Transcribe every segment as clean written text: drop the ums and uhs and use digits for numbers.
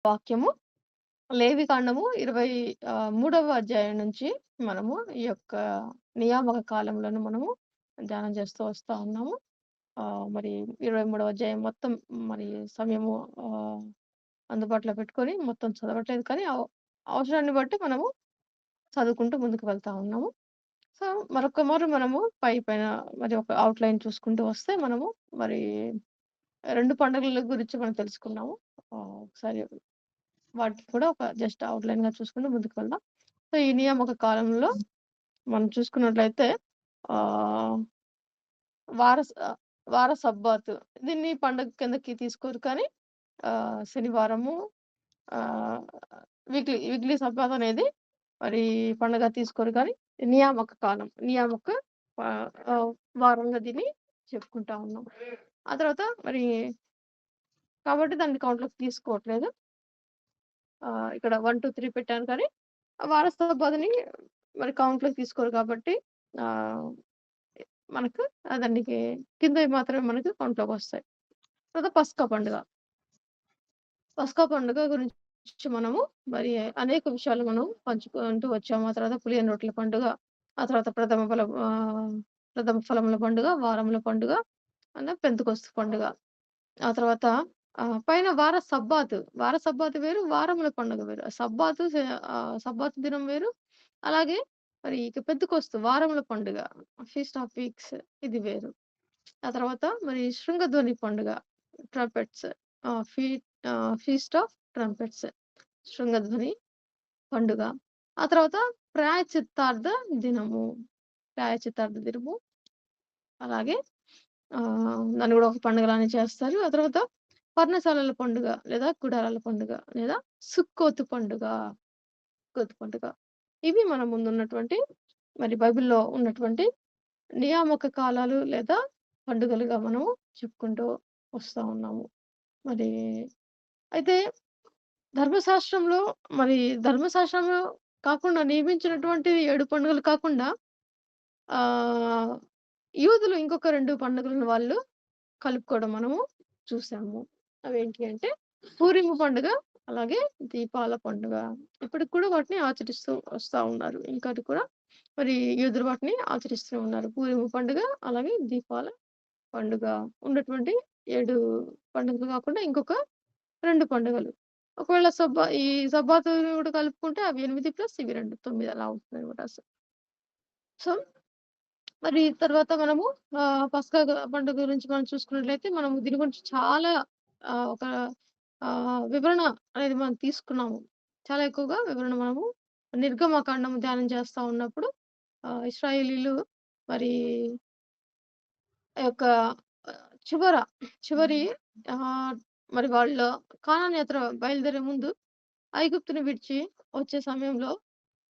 వాక్యము లేవికాండము 23వ అధ్యాయం నుంచి మనము ఈ యొక్క నియామక కాలంలోను మనము ధ్యానం చేస్తూ వస్తా ఉన్నాము. మరి 23వ అధ్యాయం మొత్తం మరి సమయము ఆహ్, అందుబాటులో పెట్టుకొని మొత్తం చదవట్లేదు కానీ అవసరాన్ని బట్టి మనము చదువుకుంటూ ముందుకు వెళ్తా ఉన్నాము. సో, మరొక మారు మనము పైన మరి ఒక అవుట్‌లైన్ చూసుకుంటూ వస్తే మనము మరి 2 పండుగల గురించి మనం తెలుసుకున్నాము. ఒకసారి వాటిని కూడా ఒక జస్ట్ అవుట్‌లైన్‌గా చూసుకుంటూ ముందుకు వెళ్దాం. సో, ఈ నియామక కాలంలో మనం చూసుకున్నట్లయితే ఆహ్, వార సబ్బాతు దీన్ని పండగ కిందకి తీసుకోరు కానీ శనివారము ఆహ్, వీక్లీ సబ్బాత్ అనేది మరి పండగ తీసుకోరు కానీ నియామక కాలం, నియామక ఆహ్, ఆహ్, వారంగా దీన్ని చెప్పుకుంటా ఉన్నాం. ఆ తర్వాత మరి కాబట్టి దాన్ని కౌంట్‌లోకి తీసుకోవట్లేదు. ఇక్కడ 1, 2, 3 పెట్టాను కానీ వారసత్వ మరి కౌంట్‌లోకి తీసుకోరు కాబట్టి ఆహ్, మనకు దానికి కిందవి మాత్రమే మనకు కౌంట్‌లోకొస్తాయి. తర్వాత పస్కా పండుగ. పస్కా పండుగ గురించి మనము మరి అనేక విషయాలు మనం పంచుకుంటూ వచ్చాము. ఆ తర్వాత పులియని రొట్టెల పండుగ, ఆ తర్వాత ప్రథమ ఫలముల పండుగ, వారముల పండుగ, పెంతెకొస్తు పండుగ. ఆ తర్వాత పైన వార సబ్బాతు వేరు, వారముల పండుగ వేరు. సబ్బాతు దినం వేరు. అలాగే మరి ఇక పెంతెకొస్తు వారముల పండుగ, ఫీస్ట్ ఆఫ్ వీక్స్ ఇది వేరు. ఆ తర్వాత మరి శృంగధ్వని పండుగ, ట్రంపెట్స్ ఆహ్, ఫీ ఫీస్ట్ ఆఫ్ ట్రంపెట్స్, శృంగధ్వని పండుగ. ఆ తర్వాత ప్రాయశ్చిత్తార్థ దినము, ప్రాయశ్చిత్తార్థ దినము. అలాగే దాన్ని గూడా ఒక పండుగలానే చేస్తారు. ఆ తర్వాత పర్ణశాలల పండుగ లేదా గుడారాల పండుగ లేదా సుక్కోతు పండుగ, సుక్కోతు పండుగ. ఇవి మన ముందున్నటువంటి మరి బైబిల్‌లో ఉన్నటువంటి నియామక కాలాలు లేదా పండుగలుగా మనము చెప్పుకుంటూ వస్తా ఉన్నాము. మరి అయితే ధర్మశాస్త్రంలో మరి ధర్మశాస్త్రంలో కాకుండా నియమించినటువంటి 7 పండుగలు కాకుండా ఆహ్, యూదులు ఇంకొక 2 పండుగలను వాళ్ళు కలుపుకోవడం మనము చూసాము. అవేంటి అంటే పూరీము పండుగ, అలాగే దీపాల పండుగ. ఇప్పటికి కూడా వాటిని ఆచరిస్తూ వస్తా ఉన్నారు. ఇంకటి కూడా మరి యూదులు వాటిని ఆచరిస్తూ ఉన్నారు. పూరీము పండుగ, అలాగే దీపాల పండుగ ఉన్నటువంటి 7 పండుగలు కాకుండా ఇంకొక 2 పండుగలు. ఒకవేళ ఈ సబ్బాతుని కూడా కలుపుకుంటే అవి 8 ప్లస్ ఇవి 2 9 అలా అవుతుందనమాట. సో, మరి తర్వాత మనము పండుగ గురించి మనం చూసుకున్నట్లయితే మనము దీని గురించి చాలా ఒక వివరణ అనేది మనం తీసుకున్నాము. చాలా ఎక్కువగా వివరణ మనము నిర్గమకాండం ధ్యానం చేస్తా ఉన్నప్పుడు ఇశ్రాయేలీయులు మరి ఆ యొక్క చివర చివరి ఆహ్, మరి వాళ్ళ కానాను యాత్ర బయలుదేరే ముందు ఐగుప్తుని విడిచి వచ్చే సమయంలో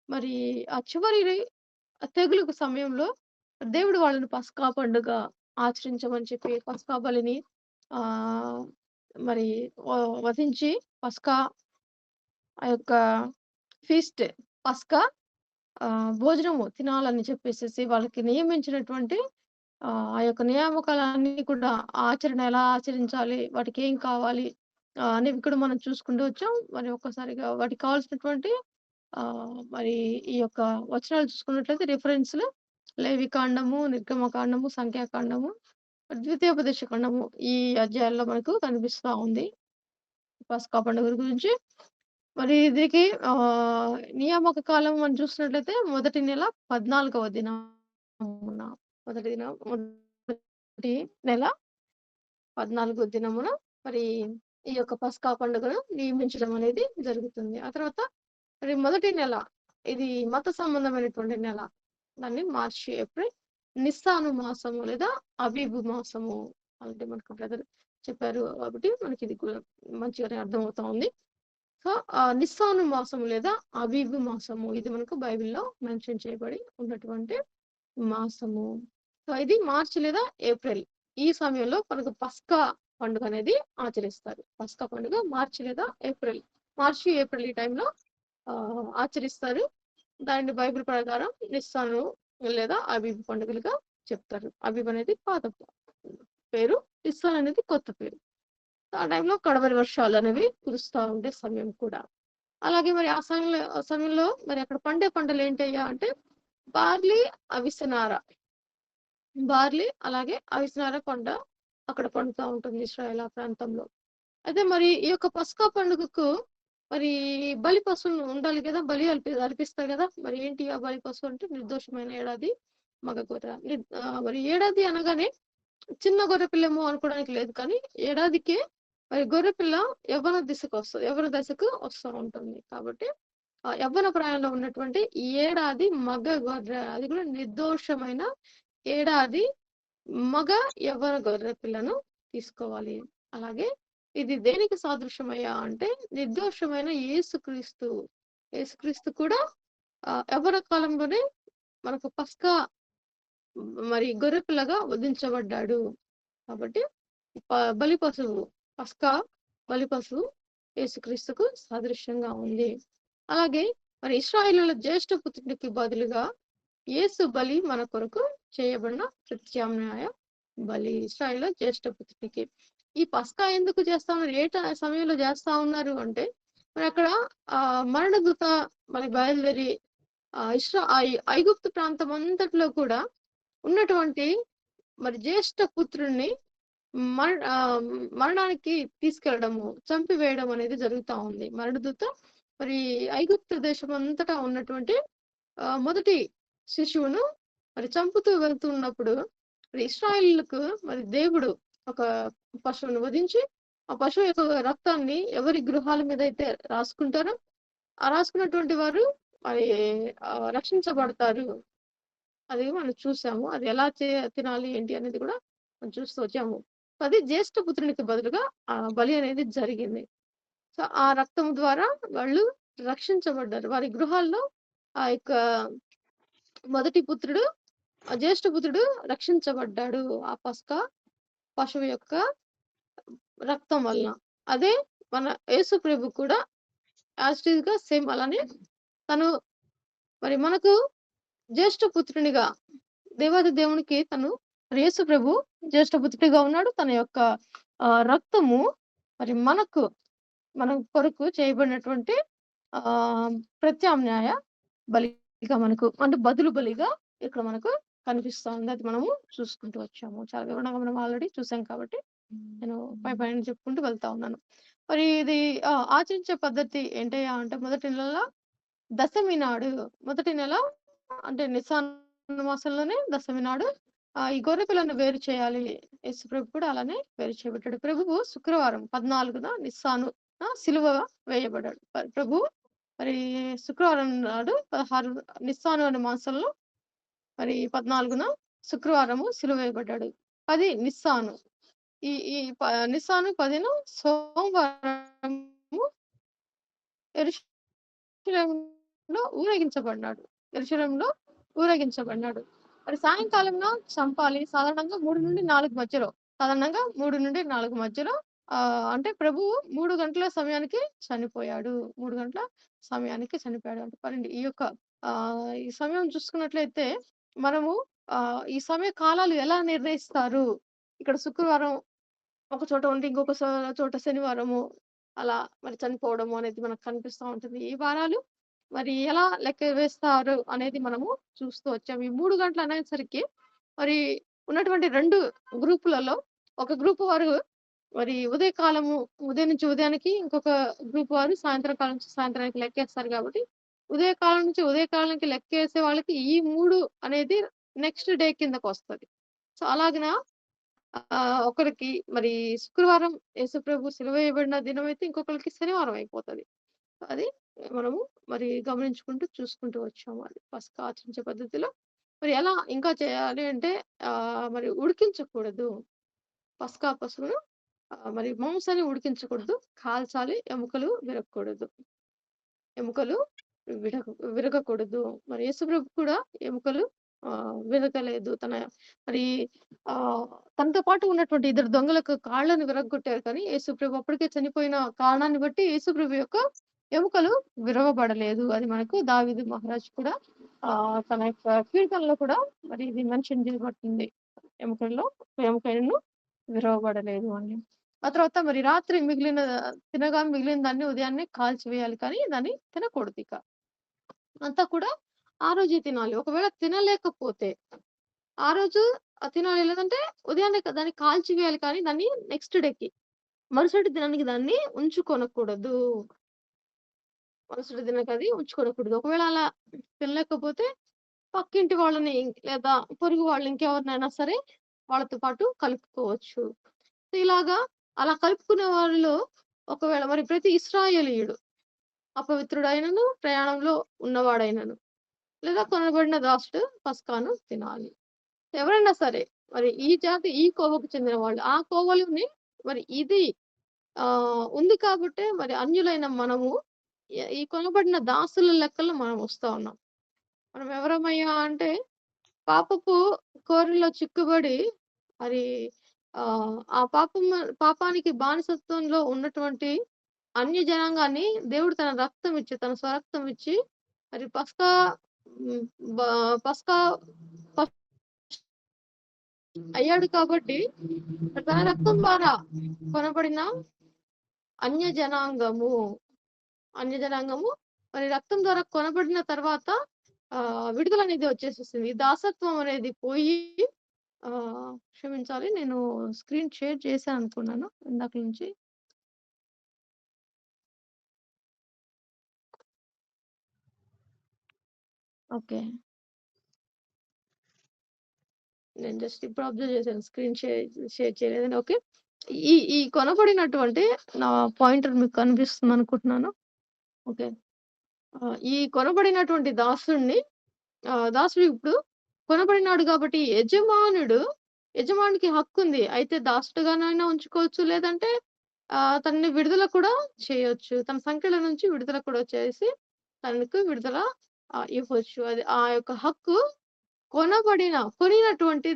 మరి ఆ చివరి తెగులుకు సమయంలో దేవుడు వాళ్ళని పస్కా పండుగ ఆచరించమని చెప్పి పస్కా బలిని ఆహ్, మరి వధించి పస్కా ఆ యొక్క ఫీస్ట్ పస్కా భోజనము తినాలని చెప్పేసేసి వాళ్ళకి నియమించినటువంటి ఆ యొక్క నియామకాలన్నీ కూడా ఎలా ఆచరించాలి? వాటికేం కావాలి? అనేవి కూడా మనం చూసుకుంటూ వచ్చాం. మరి ఒక్కసారిగా వాటికి కావాల్సినటువంటి మరి ఈ యొక్క వచనాలు చూసుకున్నట్లయితే రిఫరెన్స్‌లు లేవికాండము, నిర్గమకాండము, సంఖ్యాకాండము, ద్వితీయోపదేశ కాండము ఈ అధ్యాయాల్లో మనకు కనిపిస్తా ఉంది. పస్కా పండుగ గురించి. మరి దీనికి నియామక కాలం మనం చూసినట్లయితే మొదటి నెల 14వ దినమున మొదటి నెల 14వ దినమున మరి ఈ యొక్క పస్కా పండుగను నియమించడం అనేది జరుగుతుంది. ఆ తర్వాత మరి మొదటి నెల ఇది మత సంబంధమైనటువంటి నెల. దాన్ని మార్చి, ఏప్రిల్, నిస్సాను మాసము లేదా అబీబు మాసము అంటే మనకు బ్రదర్ చెప్పారు కాబట్టి మనకిది కూడా మంచిగానే అర్థమవుతా ఉంది. సో, నిస్సాను మాసము లేదా అబీబు మాసము ఇది మనకు బైబిల్‌లో మెన్షన్ చేయబడి ఉన్నటువంటి మాసము. సో, ఇది మార్చ్ లేదా ఏప్రిల్. ఈ సమయంలో మనకు పస్కా పండుగనేది ఆచరిస్తారు. పస్కా పండుగ మార్చి లేదా ఏప్రిల్. మార్చి, ఏప్రిల్ ఈ టైంలో ఆచరిస్తారు. దాన్ని బైబిల్ ప్రకారం నిస్సాను లేదా అబీబ్ పండుగలుగా చెప్తారు. అబీబ్ అనేది పాత పేరు. నిస్సాన్ అనేది కొత్త పేరు. ఆ టైంలో కడవరి వర్షాలనేవి కురుస్తా ఉండే సమయం కూడా. అలాగే మరి ఆ సమయంలో మరి అక్కడ పండే పంటలేంటయ్యా అంటే బార్లీ, అవిసెనార. బార్లీ అలాగే అవిసెనార పంట అక్కడ పండుతా ఉంటుంది ఇశ్రాయేల్ ఆ ప్రాంతంలో. అయితే మరి ఈ యొక్క పస్కా పండుగకు మరి బలి పశువులు ఉండాలి కదా! బలి అర్పిస్తారు కదా! మరి ఏంటి ఆ బలి పశువు అంటే నిర్దోషమైన ఏడాది మగ గొర్రె. మరి ఏడాది అనగానే చిన్న గొర్రెపిల్లేమో అనుకోవడానికి లేదు కానీ, ఏడాదికే మరి గొర్రెపిల్ల యవ్వన దశకు వస్తా ఉంటుంది. కాబట్టి యవ్వన ప్రాయంలో ఉన్నటువంటి ఈ ఏడాది మగ గొర్రె అది కూడా నిర్దోషమైన ఏడాది మగ యవ్వన గొర్రె పిల్లను తీసుకోవాలి. అలాగే ఇది దేనికి సాదృశ్యమయ్యా అంటే నిర్దోషమైన యేసుక్రీస్తు. యేసుక్రీస్తు కూడా యవ్వన కాలంలోనే మనకు పస్కా మరి గొర్రెపిల్లగా వధించబడ్డాడు. కాబట్టి బలి పశువు పస్కా బలి పశువు యేసుక్రీస్తుకు సాదృశ్యంగా ఉంది. అలాగే మరి ఇశ్రాయేలీయుల జ్యేష్ఠ పుత్రుడికి బదులుగా యేసు బలి మన కొరకు చేయబడిన ప్రత్యామ్నాయ బలి. ఇశ్రాయేలీయుల జ్యేష్ఠ పుత్రుడికి. ఈ పస్కా ఎందుకు చేస్తా ఉన్నారు? సమయంలో చేస్తా ఉన్నారు అంటే మరి అక్కడ మరణదూత మనకి బయలుదేరి ఐగుప్తు ప్రాంతం అంతట్లో కూడా ఉన్నటువంటి మరి జ్యేష్ఠ పుత్రుడిని మరణానికి తీసుకెళ్లడము, చంపివేయడం అనేది జరుగుతా ఉంది. మరణదూత మరి ఐగుప్తు దేశం అంతటా ఉన్నటువంటి మొదటి శిశువును మరి చంపుతూ వెళ్తున్నప్పుడు మరి ఇశ్రాయేలీయులకు మరి దేవుడు ఒక పశువును వధించి ఆ పశువు యొక్క రక్తాన్ని ఎవరి గృహాల మీద అయితే రాసుకుంటారో ఆ రాసుకున్నటువంటి వారు మరి రక్షించబడతారు. అది మనం చూసాము. అది ఎలా తినాలి ఏంటి అనేది కూడా మనం చూస్తూ వచ్చాము. అది జ్యేష్ఠ పుత్రునికి బదులుగా బలి అనేది జరిగింది. సో, ఆ రక్తం ద్వారా వాళ్ళు రక్షించబడ్డారు. వారి గృహాల్లో ఆ యొక్క మొదటి పుత్రుడు, జ్యేష్ఠ పుత్రుడు రక్షించబడ్డాడు. ఆ పశువు యొక్క రక్తం వలన. అదే మన యేసు ప్రభు కూడా యాజ్ ఇట్ ఈస్‌గా సేమ్ అలానే తను మరి మనకు జ్యేష్ఠ పుత్రునిగా దేవాది దేవునికి తను యేసు ప్రభు జ్యేష్ఠ పుత్రుడిగా ఉన్నాడు. తన యొక్క రక్తము మరి మన కొరకు చేయబడినటువంటి ప్రత్యామ్నాయ బలిగా మనకు అంటే బదులు బలిగా ఇక్కడ మనకు కనిపిస్తా ఉంది. అది మనము చూసుకుంటూ వచ్చాము. చాలా వివరంగా మనం ఆల్రెడీ చూసాం కాబట్టి నేను పైన చెప్పుకుంటూ వెళ్తా ఉన్నాను. మరి ఇది ఆచరించే పద్ధతి ఏంటయ్యా అంటే దశమి నాడు మొదటి నెల అంటే నిస్సాన్ మాసంలోనే దశమి నాడు ఈ గొర్రె పిల్లను వేరు చేయాలి. యేసు ప్రభు కూడా అలానే వేరు చేయబడ్డాడు. ప్రభువు శుక్రవారం 14న నిస్సాను సిలువ వేయబడ్డాడు. ప్రభువు మరి శుక్రవారం నాడు 16 నిస్సాను అనే మాసంలో మరి 14న శుక్రవారము సిలువ వేయబడ్డాడు. 10 నిస్సాను. ఈ ఈ నిస్సాను 10ను సోమవారము యెరూషలేములో ఊరేగించబడ్డాడు. యెరూషలేములో ఊరేగించబడ్డాడు. మరి సాయంకాలంలో చంపాలి. సాధారణంగా 3-4 మధ్యలో. సాధారణంగా 3-4 మధ్యలో అంటే ప్రభువు 3 గంటల సమయానికి చనిపోయాడు. 3 గంటల సమయానికి చనిపోయాడు. అంటే 12 ఈ సమయం చూసుకున్నట్లయితే మనము ఈ సమయ కాలాలు ఎలా నిర్ణయిస్తారు? ఇక్కడ శుక్రవారం ఒక చోట ఉండి ఇంకొక చోట శనివారము అలా మరి చనిపోవడము అనేది మనకు కనిపిస్తా ఉంటుంది. ఈ వారాలు మరి ఎలా లెక్క వేస్తారు అనేది మనము చూస్తూ వచ్చాము. ఈ 3 గంటలు అనేసరికి మరి ఉన్నటువంటి 2 గ్రూపులలో ఒక గ్రూప్ వారు మరి ఉదయం నుంచి ఉదయానికి, ఇంకొక గ్రూప్ వారు సాయంత్రం కాలం నుంచి సాయంత్రానికి లెక్కేస్తారు కాబట్టి, ఉదయకాలం నుంచి ఉదయకాలానికి లెక్కేసే వాళ్ళకి ఈ 3 అనేది నెక్స్ట్ డే కిందకొస్తది. సో, అలాగన ఒకరికి మరి శుక్రవారం యేసుప్రభు సిలువ వేయబడిన దినమైతే ఇంకొకళ్ళకి శనివారం అయిపోతది. అది మనము మరి గమనించుకుంటూ, చూసుకుంటూ వచ్చాము. అది పస్కా ఆచరించే పద్ధతిలో మరి ఎలా ఇంకా చేయాలి అంటే మరి ఉడికించకూడదు. పస్కా పశువును మరి మాంసాన్ని ఉడికించకూడదు. కాల్చాలి. ఎముకలు విరగకూడదు. ఎముకలు విరగకూడదు. మరి యేసుప్రభు కూడా ఎముకలు విరగలేదు. మరి తనతో పాటు ఉన్నటువంటి ఇద్దరు దొంగలకు కాళ్ళను విరగ్గొట్టారు కానీ యేసుప్రభు అప్పటికే చనిపోయిన కారణాన్ని బట్టి యేసుప్రభు యొక్క ఎముకలు విరవబడలేదు. అది మనకు దావీదు మహారాజు కూడా తన యొక్క కీర్తనలో కూడా మరి ఇది మెన్షన్ చేయబడుతుంది. ఎముకైనను విరవబడలేదు అని. ఆ తర్వాత మరి రాత్రి మిగిలిన దాన్ని ఉదయాన్నే కాల్చివేయాలి కానీ దాన్ని తినకూడదిక. అంతా కూడా ఆ రోజే తినాలి. ఒకవేళ తినలేకపోతే ఆ రోజు తినాలి. లేదంటే ఉదయాన్నే దాన్ని కాల్చివేయాలి కానీ దాన్ని నెక్స్ట్ డేకి మరుసటి దినానికి దాన్ని ఉంచుకొనకూడదు. మరుసటి దినానికి అది ఉంచుకోనకూడదు. ఒకవేళ అలా తినలేకపోతే పక్కింటి వాళ్ళని లేదా పొరుగు వాళ్ళు ఇంకెవరినైనా సరే వాళ్ళతో పాటు కలుపుకోవచ్చు. సో, ఇలాగా అలా కలుపుకునే వాళ్ళు ఒకవేళ మరి ప్రతి ఇశ్రాయేలీయుడు అపవిత్రుడైనను, ప్రయాణంలో ఉన్నవాడైనను లేదా కొనబడిన దాసుడు పస్కాను తినాలి. ఎవరైనా సరే మరి ఈ కోవకు చెందిన వాళ్ళు. ఆ కోవలోనే మరి ఇది ఉంది కాబట్టే మరి అన్యులైన మనము ఈ కొనబడిన దాసుల లెక్కలో మనం వస్తా ఉన్నాం. మనం ఎవరమయ్యా అంటే పాపపు కోరలో చిక్కుబడి మరి ఆ పాపానికి బానిసత్వంలో ఉన్నటువంటి అన్య జనాంగాన్ని దేవుడు తన రక్తం ఇచ్చి, తన స్వరక్తం ఇచ్చి మరి హ్మ్. బ పస్కా పస్ అయ్యాడు కాబట్టి తన రక్తం ద్వారా కొనబడిన అన్య జనాంగము, అన్య జనాంగము మరి రక్తం ద్వారా కొనబడిన తర్వాత విడుదలనేది వచ్చేసేసింది. దాసత్వం అనేది పోయి క్షమించాలి. నేను స్క్రీన్ షేర్ చేశాననుకున్నాను ఇందాక నుంచి. ఓకే. నేను జస్ట్ ఇప్పుడు అబ్జర్వ్ చేశాను. స్క్రీన్ షేర్ చేయలేదని. ఓకే. ఈ కొనబడినటువంటి నా పాయింటర్ మీకు కనిపిస్తుందనుకుంటున్నాను. ఓకే. ఈ కొనబడినటువంటి దాసుడు ఇప్పుడు కొనబడినాడు కాబట్టి యజమానికి హక్కుంది. అయితే దాసుడుగానైనా ఉంచుకోవచ్చు. లేదంటే తనని విడుదల కూడా చేయొచ్చు. తన సంకెళ్ళ నుంచి విడుదల కూడా చేసి తనకు విడుదల ఇవ్వచ్చు. అది ఆ యొక్క హక్కు కొనినటువంటి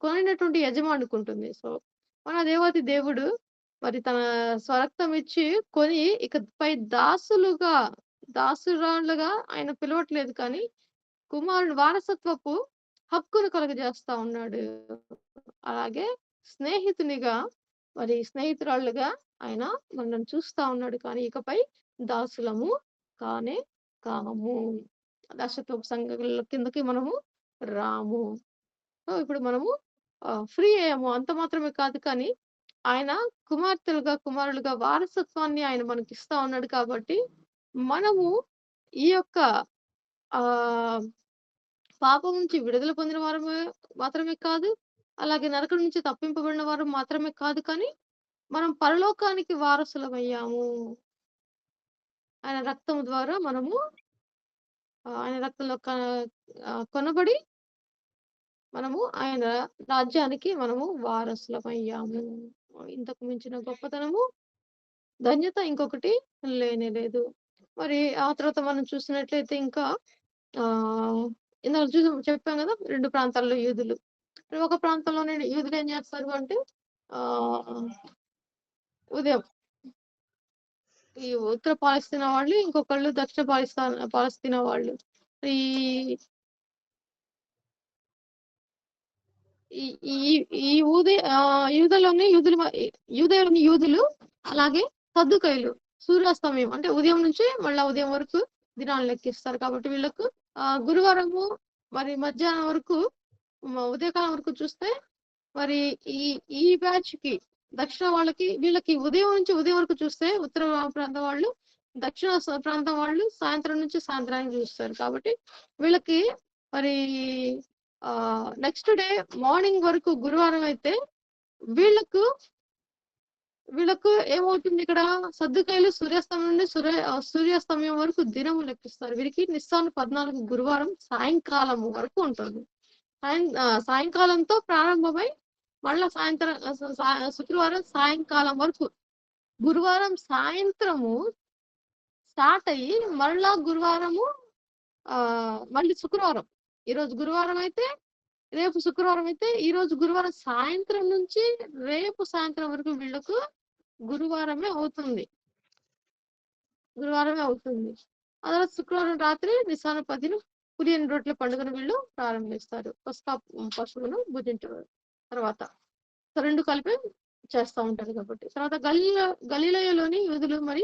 కొనినటువంటి యజమానికుంటుంది. సో, మన దేవాతి దేవుడు మరి తన స్వరక్తం ఇచ్చి కొని ఇకపై దాసురాళ్ళుగా ఆయన పిలవట్లేదు కానీ, కుమారుడు వారసత్వపు హక్కును కలుగజేస్తా ఉన్నాడు. అలాగే స్నేహితునిగా స్నేహితురాళ్ళుగా ఆయన మనల్ని చూస్తా ఉన్నాడు కానీ, ఇకపై దాసులము కానే కాము. దాసత్వపు సంఘాల కిందకి మనము రాము. సో, ఇప్పుడు మనము ఫ్రీ అయ్యాము. అంత మాత్రమే కాదు కానీ, ఆయన కుమారులుగా వారసత్వాన్ని ఆయన మనకిస్తా ఉన్నాడు కాబట్టి, మనము ఈ యొక్క ఆహ్, పాపం నుంచి విడుదల పొందిన వారమే మాత్రమే కాదు, అలాగే నరకం నుంచి తప్పింపబడిన వారు మాత్రమే కాదు కానీ, మనం పరలోకానికి వారసులమయ్యాము. ఆయన రక్తం ద్వారా ఆయన రక్తంలో కొనబడి మనము ఆయన రాజ్యానికి మనము వారసులమయ్యాము. ఇంతకు మించిన గొప్పతనము, ధన్యత ఇంకొకటి లేనే లేదు. మరి ఆ తర్వాత మనం చూసినట్లయితే ఇంకా ఇందాక చెప్పాం గదా! 2 ప్రాంతాల్లో యూదులు. ఒక ప్రాంతంలోనే యూదులేం జేస్తారు అంటే ఆహ్, ఉదయం ఈ ఉత్తర పాలస్తీనా వాళ్ళు, ఇంకొకళ్ళు దక్షిణ పాలస్తీనా వాళ్ళు. ఈ ఈ ఈ ఈ యూదయలోని యూదులు, అలాగే సద్దుకయ్యులు సూర్యాస్తమయం అంటే ఉదయం నుంచి మళ్ళా ఉదయం వరకు దినాలు లెక్కిస్తారు. కాబట్టి వీళ్ళకు గురువారము మరి మధ్యాహ్నం వరకు ఉదయకాలం వరకు చూస్తే మరి ఈ ఈ బ్యాచ్‌కి దక్షిణ వాళ్ళకి వీళ్ళకి ఉదయం వరకు చూస్తే ఉత్తర ప్రాంతం వాళ్ళు, దక్షిణ ప్రాంతం వాళ్ళు సాయంత్రం నుంచి సాయంత్రానికి చూస్తారు. కాబట్టి వీళ్ళకి మరి నెక్స్ట్ డే మార్నింగ్ వరకు గురువారం అయితే వీళ్ళకు వీళ్ళకు ఏమవుతుంది ఇక్కడ సద్దుకాయలు సూర్యాస్తమయం నుండి సూర్యాస్తమయం వరకు దినము లెక్కిస్తారు. వీరికి నిస్సాను 14 గురువారం సాయంకాలం వరకు ఉంటుంది. సాయంకాలంతో ప్రారంభమై మళ్ళా సాయంత్రం శుక్రవారం సాయంకాలం వరకు గురువారం సాయంత్రము స్టార్ట్ అయ్యి మళ్ళా గురువారము మళ్ళీ శుక్రవారం. ఈరోజు గురువారం అయితే రేపు శుక్రవారం అయితే ఈరోజు గురువారం సాయంత్రం నుంచి రేపు సాయంత్రం వరకు వీళ్ళకు గురువారమే అవుతుంది. ఆ తర్వాత శుక్రవారం రాత్రి నిస్సాన 10 పులియని రొట్టెల పండుగను వీళ్ళు ప్రారంభిస్తారు. పస్కా పశువును భుజించిన తర్వాత. 2 కలిపి చేస్తా ఉంటారు కాబట్టి. తర్వాత గలిలయలోని యూదులు మరి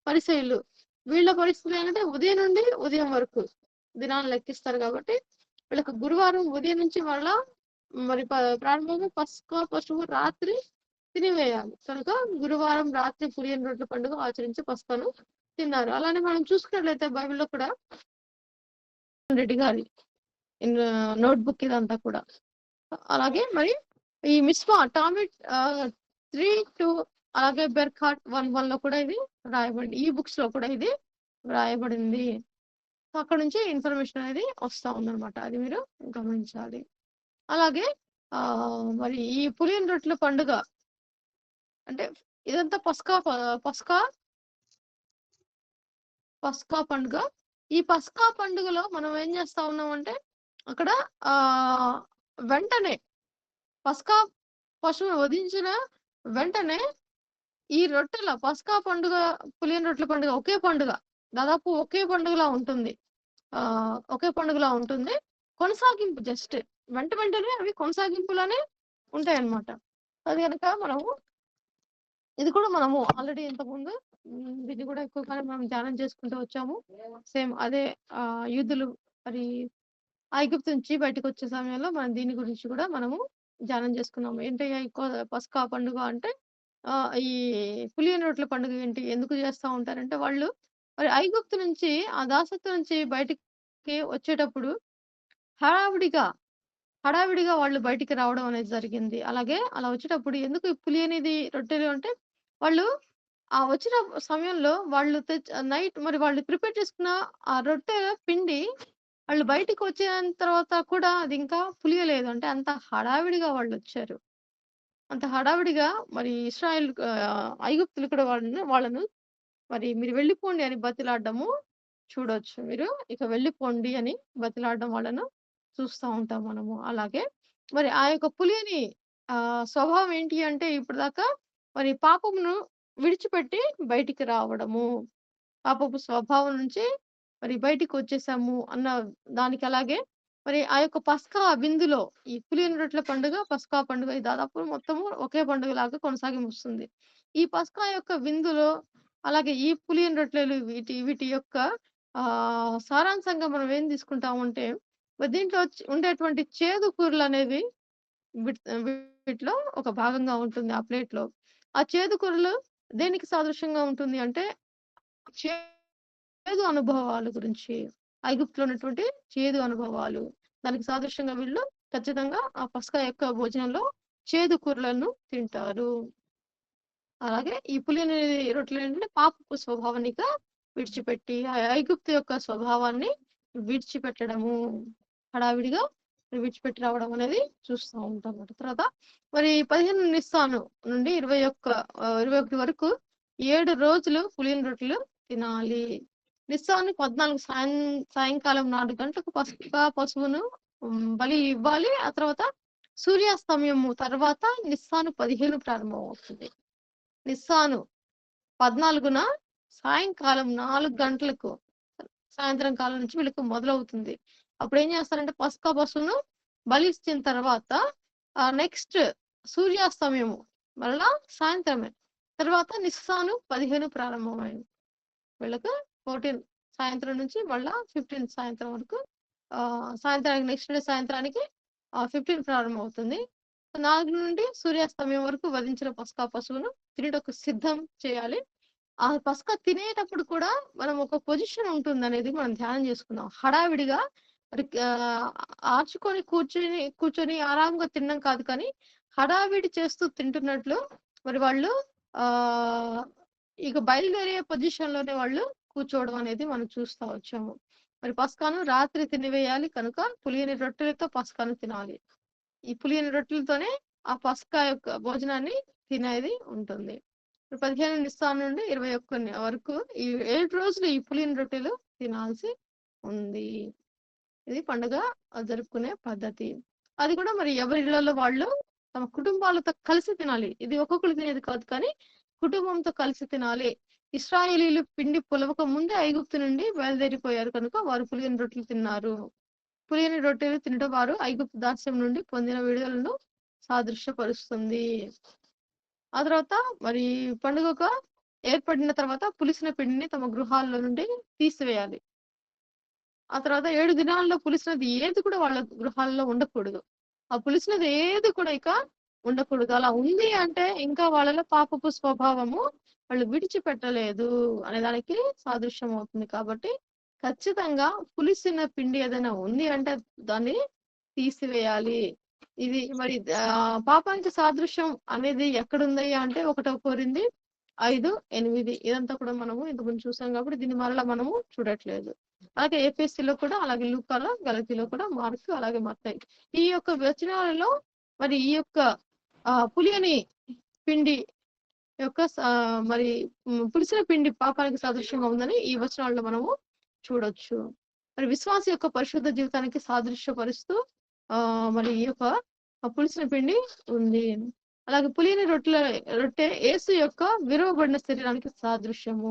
పరిసయ్యులు వీళ్ళ పరిస్థితి ఏంటంటే ఉదయం నుండి ఉదయం వరకు దినాలు లెక్కిస్తారు కాబట్టి వీళ్ళకి గురువారం ఉదయం నుంచి మళ్ళా మరి ప్రారంభంగా పస్కా పశువు రాత్రి తినివేయాలి. కనుక గురువారం రాత్రి పులియని రొట్టెల పండుగ ఆచరించి పస్కాను తిన్నారు. అలానే మనం చూసుకున్నట్లయితే బైబిల్లో కూడా రెడ్డి గారి నోట్బుక్ ఇదంతా కూడా. అలాగే మరి ఈ మిస్పా టామిట్ 3-2 అలాగే బెర్ఖాట్ 1-1 లో కూడా ఇది రాయబడింది. ఈ బుక్స్ లో కూడా ఇది రాయబడింది. అక్కడ నుంచి ఇన్ఫర్మేషన్ అనేది వస్తా ఉందన్నమాట. అది మీరు గమనించాలి. అలాగే మరి ఈ పులియని రొట్టెల పండుగ అంటే ఇదంతా పస్కా పండుగ. ఈ పస్కా పండుగలో మనం ఏం చేస్తా ఉన్నామంటే అక్కడ వెంటనే పస్కా పశువును వధించిన వెంటనే ఈ రొట్టెల పస్కా పండుగ పులియని రొట్టెల పండుగ ఒకే పండుగ, దాదాపు ఒకే పండుగలా ఉంటుంది. ఒకే పండుగలా ఉంటుంది. కొనసాగింపు జస్ట్ వెంటనే అవి కొనసాగింపులోనే ఉంటాయి అన్నమాట. అది కనుక ఇది కూడా మనము ఆల్రెడీ ఇంతకుముందు దీన్ని కూడా ఎక్కువగా మనం ధ్యానం చేసుకుంటూ వచ్చాము. సేమ్ అదే యూదులు మరి ఐగుప్తు నుంచి బయటకు వచ్చే సమయంలో మనం దీని గురించి కూడా మనము ధ్యానం చేసుకున్నాము. ఏంటయ్యా ఈ పస్కా పండుగ అంటే ఈ పులియని రొట్టెల పండుగ ఏంటి, ఎందుకు చేస్తా ఉంటారంటే వాళ్ళు మరి ఐగుప్తు నుంచి ఆ దాసత్వం నుంచి బయటికి వచ్చేటప్పుడు హడావిడిగా వాళ్ళు బయటికి రావడం అనేది జరిగింది. అలాగే అలా వచ్చేటప్పుడు ఎందుకు ఈ పులియనిది రొట్టెలు అంటే వాళ్ళు ఆ వచ్చిన సమయంలో వాళ్ళు నైట్ మరి వాళ్ళు ప్రిపేర్ చేసుకున్న ఆ రొట్టె పిండి వాళ్ళు బయటికి వచ్చిన తర్వాత కూడా అది ఇంకా పులియలేదు. అంటే అంత హడావిడిగా వాళ్ళొచ్చారు. అంత హడావిడిగా మరి ఇశ్రాయేల్ ఐగుప్తులు కూడా వాళ్ళను మరి మీరు వెళ్ళిపోండి అని బతిలాడడము చూడొచ్చు. మీరు ఇక వెళ్ళిపోండి అని బతిలాడడం వాళ్ళను చూస్తా ఉంటాం మనము. అలాగే మరి ఆ యొక్క పులియని స్వభావం ఏంటి అంటే ఇప్పటిదాకా మరి పాపమును విడిచిపెట్టి బయటికి రావడము. పాపపు స్వభావం నుంచి మరి బయటికొచ్చేసాము అన్న దానికి అలాగే మరి ఆ యొక్క పస్కా విందులో ఈ పులియని రొట్టెల పండుగ, పస్కా పండుగ ఇది దాదాపు మొత్తము ఒకే పండుగలాగా కొనసాగిస్తుంది. ఈ పస్కా యొక్క విందులో అలాగే ఈ పులియని రొట్టెలు వీటి యొక్క సారాంశంగా మనం ఏం తీసుకుంటామంటే దీంట్లో ఉండేటువంటి చేదు కూరలనేవి వీటిలో ఒక భాగంగా ఉంటుంది ఆ ప్లేట్‌లో. ఆ చేదు కూరలు దేనికి సాదృశ్యంగా ఉంటుంది అంటే చేదు అనుభవాల గురించి. ఐగుప్తులో ఉన్నటువంటి చేదు అనుభవాలు. దానికి సాదృశ్యంగా వీళ్ళు ఖచ్చితంగా ఆ పస్కా యొక్క భోజనంలో చేదు కూరలను తింటారు. అలాగే ఈ పులియని రొట్టెలేంటంటే పాపపు స్వభావానిగా విడిచిపెట్టి ఆ ఐగుప్తు యొక్క స్వభావాన్ని విడిచిపెట్టడము. హడావిడిగా విడిచిపెట్టి రావడం అనేది చూస్తూ ఉంటాం. తర్వాత మరి 15 నిస్సాను నుండి 21 వరకు 7 రోజులు పులియని రొట్టెలు తినాలి. నిస్సాను 14 సాయంకాలం 4 గంటలకు పస్కా పశువును బలి ఇవ్వాలి. ఆ తర్వాత సూర్యాస్తమయము తర్వాత నిస్సాను 15 ప్రారంభమవుతుంది. నిస్సాను 14న సాయంకాలం 4 గంటలకు సాయంత్రం కాలం నుంచి వీళ్ళకి మొదలవుతుంది. అప్పుడేం చేస్తారంటే పస్కా పశువును బలిచ్చిన తర్వాత నెక్స్ట్ సూర్యాస్తమయము మళ్ళా సాయంత్రమే. తర్వాత నిస్సాను 15 ప్రారంభమైంది. వీళ్ళకు 14 సాయంత్రం నుంచి మళ్ళా 15 సాయంత్రం వరకు సాయంత్రానికి నెక్స్ట్ డే సాయంత్రానికి 15 ప్రారంభమవుతుంది. 4 నుండి సూర్యాస్తమయం వరకు వధించిన పస్కా పశువును తినుటకు సిద్ధం చేయాలి. ఆ పస్కా తినేటప్పుడు కూడా మనం ఒక పొజిషన్ ఉంటుందనేది మనం ధ్యానం చేసుకుందాం. హడావిడిగా మరి ఆర్చుకొని కూర్చొని ఆరాంగా తినడం కాదు కానీ హడావిడి చేస్తూ తింటున్నట్లు మరి వాళ్ళు ఇక బయలుదేరే పొజిషన్ లోనే వాళ్ళు కూర్చోవడం అనేది మనం చూస్తా వచ్చాము. మరి పస్కాను రాత్రి తినివేయాలి కనుక పులియని రొట్టెలతో పస్కాను తినాలి. ఈ పులియని రొట్టెలతోనే ఆ పస్కా యొక్క భోజనాన్ని తినేది ఉంటుంది. 15 నిస్సాను నుండి 21 వరకు ఈ 7 రోజులు ఈ పులియని రొట్టెలు తినాల్సి ఉంది. ఇది పండుగ జరుపుకునే పద్ధతి. అది కూడా మరి ఎవరి ఇళ్లలో వాళ్ళు తమ కుటుంబాలతో కలిసి తినాలి. ఇది ఒక్కొక్కరు తినేది కాదు కానీ కుటుంబంతో కలిసి తినాలి. ఇశ్రాయేలీయులు పిండి పులవక ముందే ఐగుప్తు నుండి బయలుదేరిపోయారు కనుక వారు పులియని రొట్టెలు తిన్నారు. పులియని రొట్టెలు తినడం వారు ఐగుప్తు దాస్యం నుండి పొందిన విడుదలను సాదృశ్యపరుస్తుంది. ఆ తర్వాత మరి పండుగ ఏర్పడిన తర్వాత పులిసిన పిండిని తమ గృహాల్లో నుండి తీసివేయాలి. ఆ తర్వాత 7 దినాల్లో పులిసినది ఏది కూడా వాళ్ళ గృహాల్లో ఉండకూడదు. ఆ పులిసినది ఏది కూడా ఇక ఉండకూడదు. అలా ఉంది అంటే ఇంకా వాళ్ళలో పాపపు స్వభావము వాళ్ళు విడిచిపెట్టలేదు అనే దానికి సాదృశ్యం అవుతుంది. కాబట్టి ఖచ్చితంగా పులిసిన పిండి ఏదైనా ఉంది అంటే దాన్ని తీసివేయాలి. ఇది మరి పాపానికి సాదృశ్యం అనేది ఎక్కడుంది అంటే 1 కొరింథీ 5:8 ఇదంతా కూడా మనము ఇంతకుముందు చూసాం కాబట్టి దీన్ని మరలా మనము చూడట్లేదు. అలాగే ఏపీఎస్సీలో కూడా, అలాగే లూకాలో, గలతీలో కూడా, మార్కు, అలాగే మత్తయి. ఈ యొక్క వచనాలలో మరి ఈ యొక్క పులియని పిండి యొక్క మరి పులిసిన పిండి పాపానికి సాదృశ్యంగా ఉందని ఈ వచనాల్లో మనము చూడొచ్చు. మరి విశ్వాస యొక్క పరిశుద్ధ జీవితానికి సాదృశ్యపరుస్తూ మరి ఈ యొక్క పులిసిన పిండి ఉంది. అలాగే పులియని రొట్టె యేసు యొక్క విరవబడిన శరీరానికి సాదృశ్యము.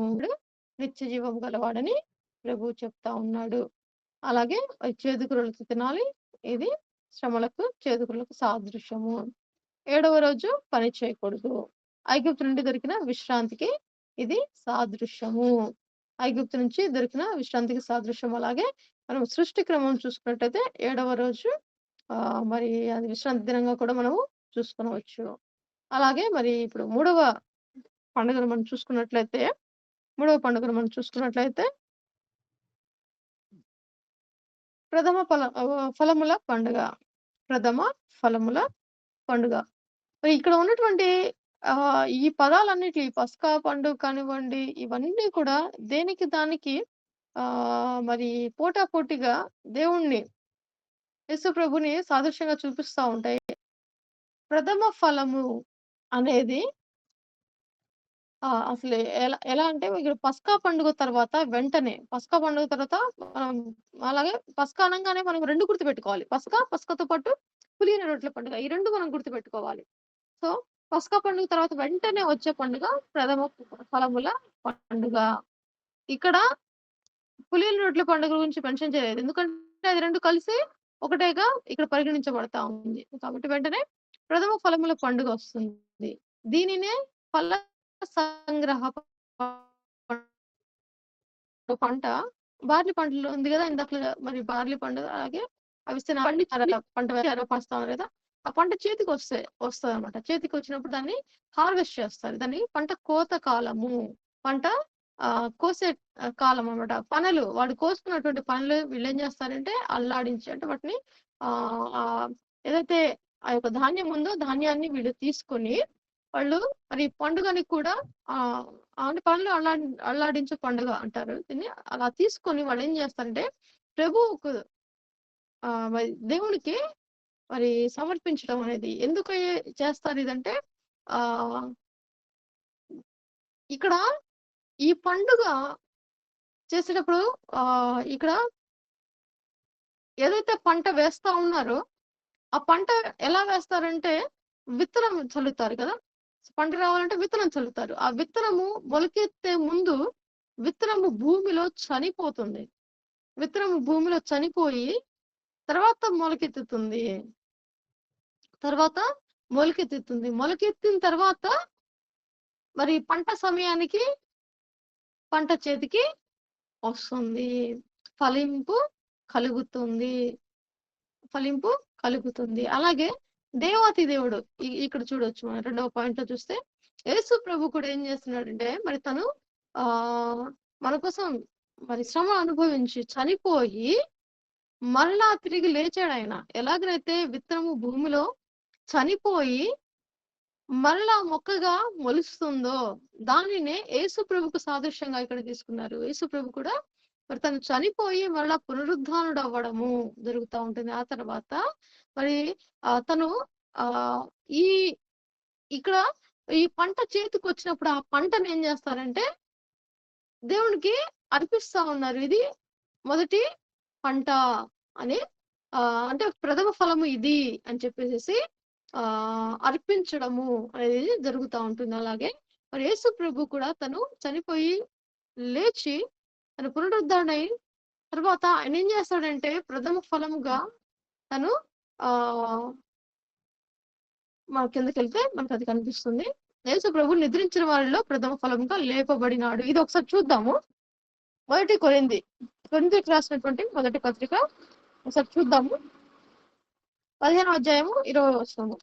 నిత్య జీవం గలవాడని ప్రభువు చెప్తా ఉన్నాడు. అలాగే చేదుకురలతో తినాలి. ఇది శ్రమలకు చేదుకురలకు సాదృశ్యము. 7వ రోజు పని చేయకూడదు. ఐగుప్తు నుండి దొరికిన విశ్రాంతికి ఇది సాదృశ్యము. ఐగుప్తు నుంచి దొరికిన విశ్రాంతికి సాదృశ్యం. అలాగే మనం సృష్టి క్రమం చూసుకున్నట్టయితే 7వ రోజు మరి అది విశ్రాంతి దినంగా కూడా మనము చూసుకొనవచ్చు. అలాగే మరి ఇప్పుడు మూడవ పండుగను మనం చూసుకున్నట్లయితే ప్రథమ ఫలముల పండుగ. ప్రథమ ఫలముల పండుగ. మరి ఇక్కడ ఉన్నటువంటి ఈ పదాలన్నిటి పస్కా పండుగ కానివ్వండి, ఇవన్నీ కూడా దేనికి దానికి మరి పోటాపోటీగా దేవుణ్ణి యేసు ప్రభుని సాదృశ్యంగా చూపిస్తా ఉంటాయి. ప్రథమ ఫలము అనేది అసలు ఎలా అంటే ఇక్కడ పస్కా పండుగ తర్వాత వెంటనే అలాగే పస్కా అనంగానే మనం 2 గుర్తుపెట్టుకోవాలి. పస్కాతో పాటు పులియని రొట్టెల పండుగ. ఈ 2 మనం గుర్తుపెట్టుకోవాలి. సో, పస్కా పండుగ తర్వాత వెంటనే వచ్చే పండుగ ప్రథమ ఫలముల పండుగ. ఇక్కడ పులియని రొట్టెల పండుగ గురించి మెన్షన్ చేయలేదు. ఎందుకంటే అది 2 కలిసి ఒకటేగా ఇక్కడ పరిగణించబడతా ఉంది. కాబట్టి వెంటనే ప్రథమ ఫలముల పండుగ వస్తుంది. దీనినే ఫల సంగ్రహ పంట బార్లీ పంటలు ఉంది కదా ఇందాక మరి బార్లీ పంట అలాగే పంట పండుతారు కదా ఆ పంట చేతికి వస్తుంది అనమాట. చేతికి వచ్చినప్పుడు దాన్ని హార్వెస్ట్ చేస్తారు. దాన్ని పంట కోత కాలము, పంట కోసే కాలం అనమాట. పనులు వాడు కోసుకున్నటువంటి పనులు వీళ్ళు ఏం చేస్తారంటే అల్లాడించి అంటే వాటిని ఏదైతే ఆ యొక్క ధాన్యం ఉందో ధాన్యాన్ని వీళ్ళు తీసుకొని వాళ్ళు మరి పండుగని కూడా అంటే పనులు అల్లాడించే పండుగ అంటారు దీన్ని. అలా తీసుకొని వాళ్ళు ఏం చేస్తారంటే ప్రభువుకు మరి దేవునికి మరి సమర్పించడం అనేది ఎందుకు చేస్తారు ఇదంటే ఇక్కడ ఈ పండుగ చేసేటప్పుడు ఇక్కడ ఏదైతే పంట వేస్తా ఉన్నారో ఆ పంట ఎలా వేస్తారంటే విత్తనం చల్లుతారు కదా. పంట రావాలంటే విత్తనం చల్లుతారు. ఆ విత్తనము మొలకెత్తే ముందు విత్తనము భూమిలో చనిపోతుంది. విత్తనము భూమిలో చనిపోయి తర్వాత మొలకెత్తుతుంది. మొలకెత్తిన తర్వాత మరి పంట సమయానికి పంట చేతికి వస్తుంది. ఫలింపు కలుగుతుంది. అలాగే దేవాతి దేవుడు ఇక్కడ చూడొచ్చు. మనం 2వ పాయింట్ లో చూస్తే యేసు ప్రభు కూడా ఏం చేస్తున్నాడంటే మరి తను మన కోసం మరి శ్రమ అనుభవించి చనిపోయి మరలా తిరిగి లేచాడు ఆయన. ఎలాగైతే విత్తనము భూమిలో చనిపోయి మరలా మొక్కగా మొలుస్తుందో దానినే యేసు ప్రభుకు సాదృశ్యంగా ఇక్కడ తీసుకున్నారు. యేసు ప్రభు కూడా మరి తను చనిపోయి మరలా పునరుద్ధానుడు అవ్వడము జరుగుతూ ఉంటుంది. ఆ తర్వాత మరి తను ఈ ఇక్కడ ఈ పంట చేతికి వచ్చినప్పుడు ఆ పంటను ఏం చేస్తారంటే దేవునికి అర్పిస్తా ఉన్నారు. ఇది మొదటి పంట అని అంటే ప్రథమ ఫలము ఇది అని చెప్పేసి అర్పించడము అనేది జరుగుతూ ఉంటుంది. అలాగే మరి యేసు ప్రభు కూడా తను చనిపోయి లేచి తను పునరుద్ధరణై తర్వాత ఆయన ఏం చేస్తాడంటే ప్రథమ ఫలముగా తను మన కిందకి వెళ్తే మనకు అది కనిపిస్తుంది. యేసు ప్రభు నిద్రించిన వారిలో ప్రథమ ఫలముగా లేపబడినాడు. ఇది ఒకసారి చూద్దాము. మొదటి కొరింథీయులకు రాసినటువంటి మొదటి పత్రిక ఒకసారి చూద్దాము. 15వ అధ్యాయము 20వ వచనము.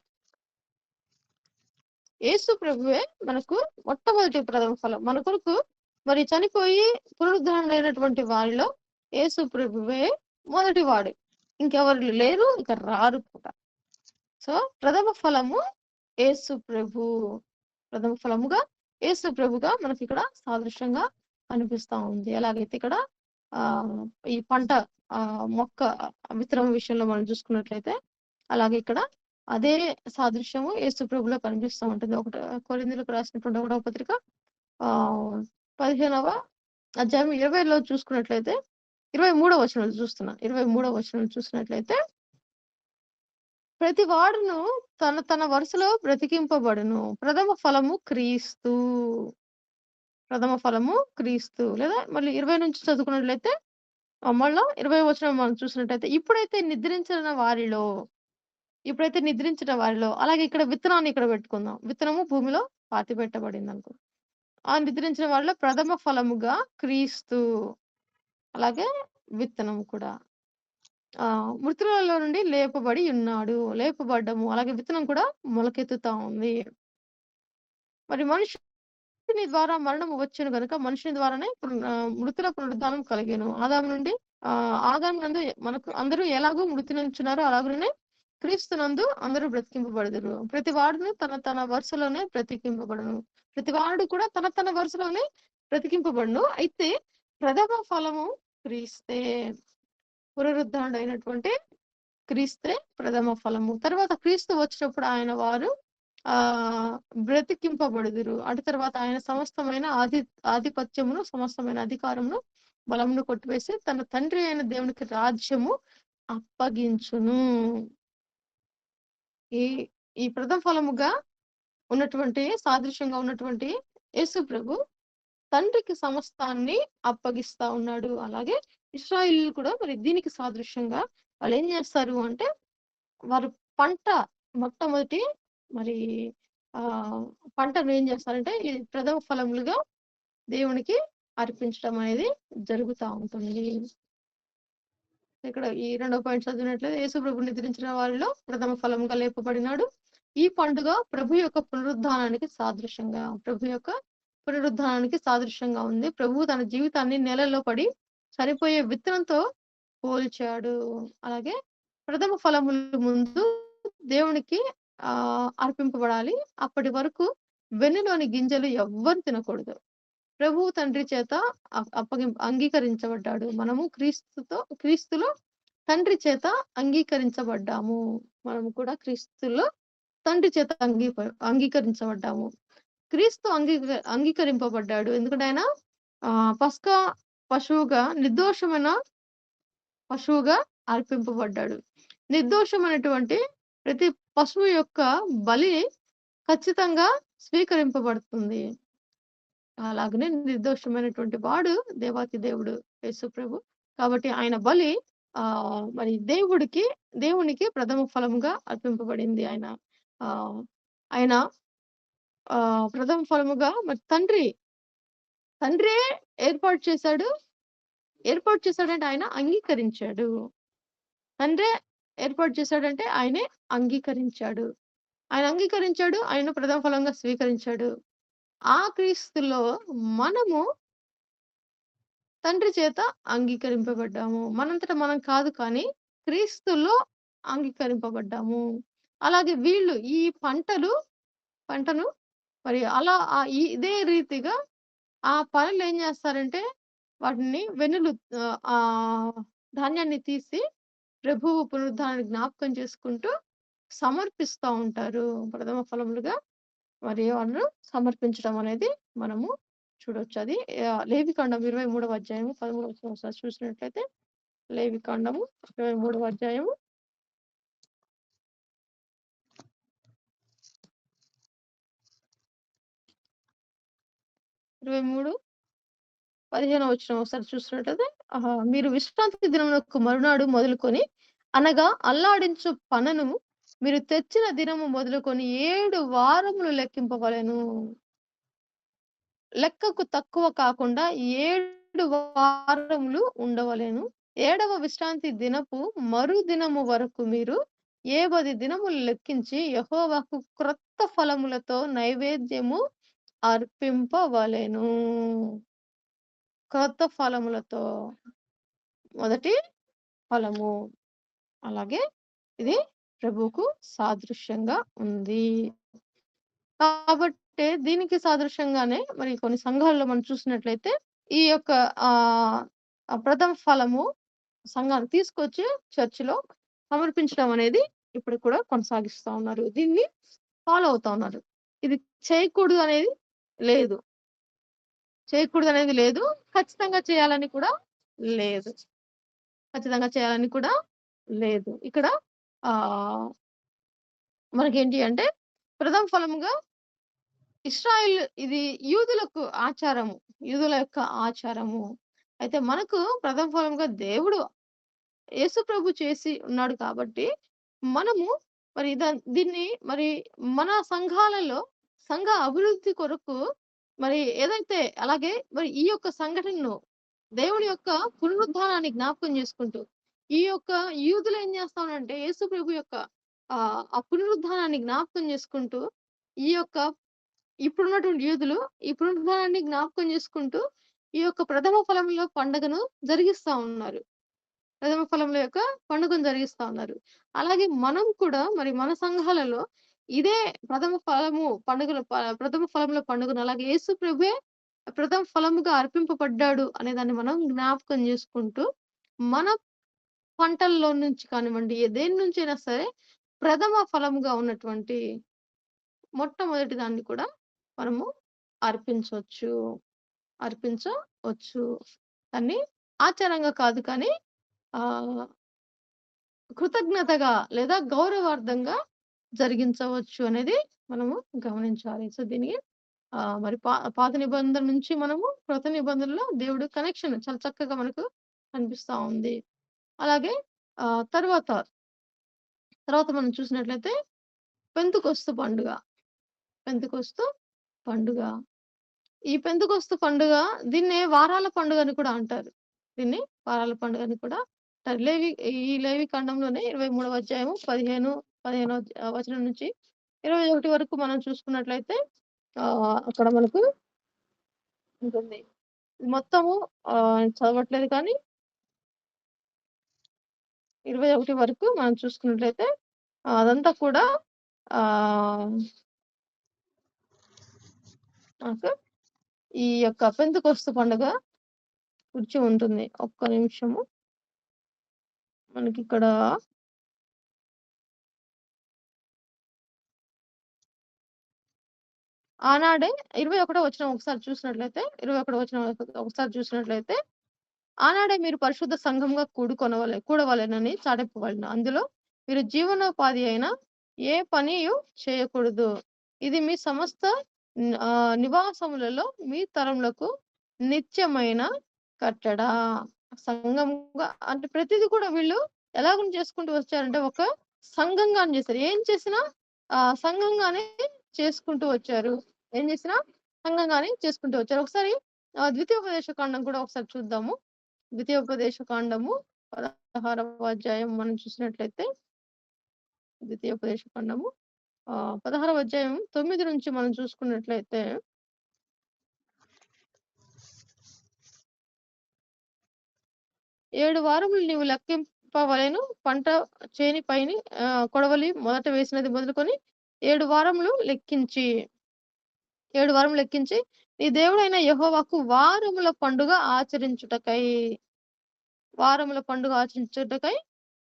యేసు ప్రభువే మనకు మొట్టమొదటి ప్రథమ ఫలం. మన కొరకు మరి చనిపోయి పునరుద్ధరణైనటువంటి వారిలో యేసు ప్రభువే మొదటి వాడు. ఇంకెవరు లేరు, ఇక రారు కూడా. సో ప్రథమ ఫలము యేసు ప్రభు. ప్రథమ ఫలముగా యేసు ప్రభుగా మనకి ఇక్కడ సాదృశ్యంగా కనిపిస్తా ఉంది. ఎలాగైతే ఇక్కడ ఈ పంట మొక్క విత్తనం విషయంలో మనం చూసుకున్నట్లయితే అలాగే ఇక్కడ అదే సాదృశ్యము యేసు ప్రభులో కనిపిస్తూ ఉంటుంది. కొరింథీయులకు రాసినటువంటి 1వ పత్రిక 15వ అధ్యాయం 20లో చూసుకున్నట్లయితే 23వ వచనం చూస్తున్నా. 23వ వచనం చూసినట్లయితే ప్రతి వాడును తన వరుసలో బ్రతికింపబడును. ప్రథమ ఫలము క్రీస్తు. ప్రథమ ఫలము క్రీస్తు. లేదా మళ్ళీ 20 నుంచి చదువుకున్నట్లయితే మళ్ళా 20వ వచనం మనం చూసినట్లయితే ఇప్పుడైతే నిద్రించిన వారిలో అలాగే ఇక్కడ విత్తనాన్ని ఇక్కడ పెట్టుకుందాం. విత్తనము భూమిలో పాతి పెట్టబడింది అనుకో. ఆ నిద్రించిన వారిలో ప్రథమ ఫలముగా క్రీస్తు, అలాగే విత్తనం కూడా మృతులలో నుండి లేపబడి ఉన్నాడు. లేపబడ్డము, అలాగే విత్తనం కూడా మొలకెత్తుతా ఉంది. మరి మనుషుని ద్వారా మరణము వచ్చును గనుక మనుషుని ద్వారానే మృతుల పునరుద్ధానం కలిగెను. ఆదాము నందు మనకు అందరూ ఎలాగో మృతి నుంచున్నారో అలాగనే క్రీస్తునందు అందరూ బ్రతికింపబడదురు. ప్రతి వాడును తన వరుసలోనే బ్రతికింపబడను. ప్రతి వాడు కూడా తన వరుసలోనే బ్రతికింపబడును. అయితే ప్రథమ ఫలము క్రీస్తే. పునరుద్ధరణ అయినటువంటి క్రీస్తే ప్రథమ ఫలము. తర్వాత క్రీస్తు వచ్చినప్పుడు ఆయన వారు బ్రతికింపబడుదురు. అటు తర్వాత ఆయన సమస్తమైన ఆధిపత్యమును, సమస్తమైన అధికారమును, బలమును కొట్టివేసి తన తండ్రి అయిన దేవునికి రాజ్యము అప్పగించును. ఈ ప్రథమ ఫలముగా ఉన్నటువంటి సాదృశ్యంగా ఉన్నటువంటి యేసు ప్రభు తండ్రికి సమస్తాన్ని అప్పగిస్తా ఉన్నాడు. అలాగే ఇశ్రాయేలీయులు కూడా మరి దీనికి సాదృశ్యంగా వాళ్ళు ఏం చేస్తారు అంటే వారు మొట్టమొదటి మరి పంటను ఏం చేస్తారంటే ఈ ప్రథమ ఫలములుగా దేవునికి అర్పించడం అనేది జరుగుతూ ఉంటుంది. ఇక్కడ ఈ 2వ పాయింట్ చదివినట్లయితే యేసు ప్రభు నిద్రించిన వారిలో ప్రథమ ఫలముగా లేపబడినాడు. ఈ పండుగ ప్రభు యొక్క పునరుద్ధానానికి సాదృశ్యంగా ఉంది. ప్రభు తన జీవితాన్ని నేలలో పడి చనిపోయే విత్తనంతో పోల్చాడు. అలాగే ప్రథమ ఫలముల ముందు దేవునికి అర్పింపబడాలి. అప్పటి వరకు వెన్నులోని గింజలు ఎవ్వరు తినకూడదు. ప్రభు తండ్రి చేత అంగీకరించబడ్డాడు. మనము క్రీస్తులో తండ్రి చేత అంగీకరించబడ్డాము. మనము కూడా క్రీస్తులో తండ్రి చేత అంగీకరించబడ్డాము. క్రీస్తు అంగీకరింపబడ్డాడు. ఎందుకంటే ఆయన పస్కా పశువుగా నిర్దోషమైన పశువుగా అర్పింపబడ్డాడు. నిర్దోషమైనటువంటి ప్రతి పశువు యొక్క బలి ఖచ్చితంగా స్వీకరింపబడుతుంది. అలాగనే నిర్దోషమైనటువంటి వాడు దేవాతి దేవుడు యేసు ప్రభు. కాబట్టి ఆయన బలి మరి దేవునికి ప్రథమ ఫలముగా అర్పింపబడింది. ఆయన ప్రథమ ఫలముగా మరి తండ్రే ఏర్పాటు చేశాడంటే ఆయన అంగీకరించాడు. తండ్రే ఏర్పాటు చేశాడంటే ఆయనే అంగీకరించాడు. ఆయన ప్రథమ ఫలంగా స్వీకరించాడు. ఆ క్రీస్తులో మనము తండ్రి చేత అంగీకరింపబడ్డాము. మనంతట మనం కాదు, కానీ క్రీస్తులో అంగీకరింపబడ్డాము. అలాగే వీళ్ళు ఈ పంటను మరి అలా ఇదే రీతిగా ఆ పనులు ఏం చేస్తారంటే వాటిని ధాన్యాన్ని తీసి ప్రభువు పునరుద్ధానాన్ని జ్ఞాపకం చేసుకుంటూ సమర్పిస్తూ ఉంటారు. ప్రథమ ఫలములుగా మరి వాళ్ళు సమర్పించడం అనేది మనము చూడొచ్చు. అది లేవికాండం 23వ అధ్యాయము 13వ వచనం ఒకసారి చూసినట్లయితే లేవికాండము 23వ అధ్యాయము 23:15వ వచనం ఒకసారి చూసినట్లయితే మీరు విశ్రాంతి దినమునకు మరునాడు మొదలుకొని అనగా అల్లాడించు పనను మీరు తెచ్చిన దినము మొదలుకొని 7 వారములు లెక్కింపవలెను. లెక్కకు తక్కువ కాకుండా 7 వారములు ఉండవలెను. ఏడవ విశ్రాంతి దినపు మరుదినము వరకు మీరు 10 దినములు లెక్కించి యెహోవాకు క్రొత్త ఫలములతో నైవేద్యము అర్పింపవలెను. క్రొత్త ఫలములతో మొదటి ఫలము. అలాగే ఇది ప్రభువుకు సాదృశ్యంగా ఉంది. కాబట్టే దీనికి సాదృశ్యంగానే మరి కొన్ని సంఘాల్లో మనం చూసినట్లయితే ఈ యొక్క ఆహ్, ప్రథమ ఫలము సంఘానికి తీసుకొచ్చి చర్చ్‌లో సమర్పించడం అనేది ఇప్పటికి కూడా కొనసాగిస్తా ఉన్నారు. దీన్ని ఫాలో అవుతా ఉన్నారు. ఇది చేయకూడదు అనేది లేదు. చేయకూడదనేది లేదు. ఖచ్చితంగా చేయాలని కూడా లేదు. ఖచ్చితంగా చేయాలని కూడా లేదు. ఇక్కడ ఆహ్, మనకేంటి అంటే ప్రథమ ఫలముగా ఇశ్రాయేల్ ఇది యూదులకు ఆచారము. యూదుల యొక్క ఆచారము. అయితే మనకు ప్రథమ ఫలంగా దేవుడు యేసుప్రభు చేసి ఉన్నాడు కాబట్టి, మనము మరి దీన్ని మరి మన సంఘాలలో సంఘ అభివృద్ధి కొరకు మరి ఏదైతే అలాగే మరి ఈ యొక్క సంఘటనను దేవుని యొక్క పునరుద్ధానాన్ని జ్ఞాపకం చేసుకుంటూ, ఈ యొక్క యూదులు ఏం చేస్తానంటే యేసుప్రభు యొక్క ఆ పునరుద్ధానాన్ని జ్ఞాపకం చేసుకుంటూ, ఈ యొక్క ఇప్పుడున్నటువంటి యూదులు ఈ పునరుద్ధానాన్ని జ్ఞాపకం చేసుకుంటూ, ఈ యొక్క ప్రథమ ఫలంలో పండగను జరిగిస్తా ఉన్నారు. ప్రథమ ఫలముల యొక్క పండుగను జరిగిస్తా ఉన్నారు. అలాగే మనం కూడా మరి మన సంఘాలలో ఇదే ప్రథమ ఫలము పండుగను ప్రథమ ఫలముల పండుగను అలాగే యేసు ప్రభువే ప్రథమ ఫలముగా అర్పింపబడ్డాడు అనే దాన్ని మనం జ్ఞాపకం చేసుకుంటూ, మన పంటల్లో నుంచి కానివ్వండి, దేని నుంచైనా సరే ప్రథమ ఫలముగా ఉన్నటువంటి మొట్టమొదటి దాన్ని కూడా మనము అర్పించొచ్చు. అర్పించవచ్చు. దాన్ని ఆచారంగా కాదు కానీ ఆహ్, కృతజ్ఞతగా లేదా గౌరవార్థంగా జరిగించవచ్చు అనేది మనము గమనించాలి. సో, దీనికి మరి పాత నిబంధన నుంచి మనము కృత నిబంధనలో దేవుడు కనెక్షన్ చాలా చక్కగా మనకు కనిపిస్తా ఉంది. అలాగే తర్వాత, తర్వాత మనం చూసినట్లయితే పెంతుకొస్తు పండుగ. పెంతుకొస్తు పండుగ. ఈ పెంతెకొస్తు పండుగ దీన్నే వారాల పండుగని కూడా అంటారు. దీన్ని వారాల పండుగని కూడా అంటారు. లేవి కాండంలోనే 23వ అధ్యాయము 15 వచనం నుంచి 21 వరకు మనం చూసుకున్నట్లయితే అక్కడ మనకు ఉంటుంది. మొత్తము చదవట్లేదు కానీ 21 వరకు మనం చూసుకున్నట్లయితే అదంతా కూడా ఆహ్, మనకు ఈ యొక్క పెంతెకొస్తు పండుగ గురించి ఉంటుంది. ఒక్క నిమిషము. మనకిక్కడ ఆనాడే 21 వచనం ఒకసారి చూసినట్లయితే 21 వచనం ఒకసారి చూసినట్లయితే, ఆనాడే మీరు పరిశుద్ధ సంఘంగా కూడవలెనని చాటింపబడిన. అందులో మీరు జీవనోపాధి అయిన ఏ పనియు చేయకూడదు. ఇది మీ సమస్త నివాసములలో మీ తరములకు నిత్యమైన కట్టడ. సంఘంగా అంటే ప్రతిది కూడా వీళ్ళు ఎలాగ చేసుకుంటూ వచ్చారంటే ఒక సంఘంగానే చేశారు. ఏం చేసినా సంఘంగానే చేసుకుంటూ వచ్చారు. ఏం చేసినా సంఘంగానే చేసుకుంటూ వచ్చారు. ఒకసారి ద్వితీయోపదేశ కాండం కూడా ఒకసారి చూద్దాము. ద్వితీయోపదేశ కాండము 16వ అధ్యాయం మనం చూసినట్లయితే ద్వితీయోపదేశ కాండము 16వ అధ్యాయం 9 నుంచి మనం చూసుకున్నట్లయితే 7 వారములు నీవు లెక్కింపవలెను. పంట చేని పైని కొడవలి మొదట వేసినది మొదలుకొని 7 వారములు లెక్కించి 7 వారములు లెక్కించి నీ దేవుడైన యెహోవాకు వారముల పండుగ ఆచరించుటకై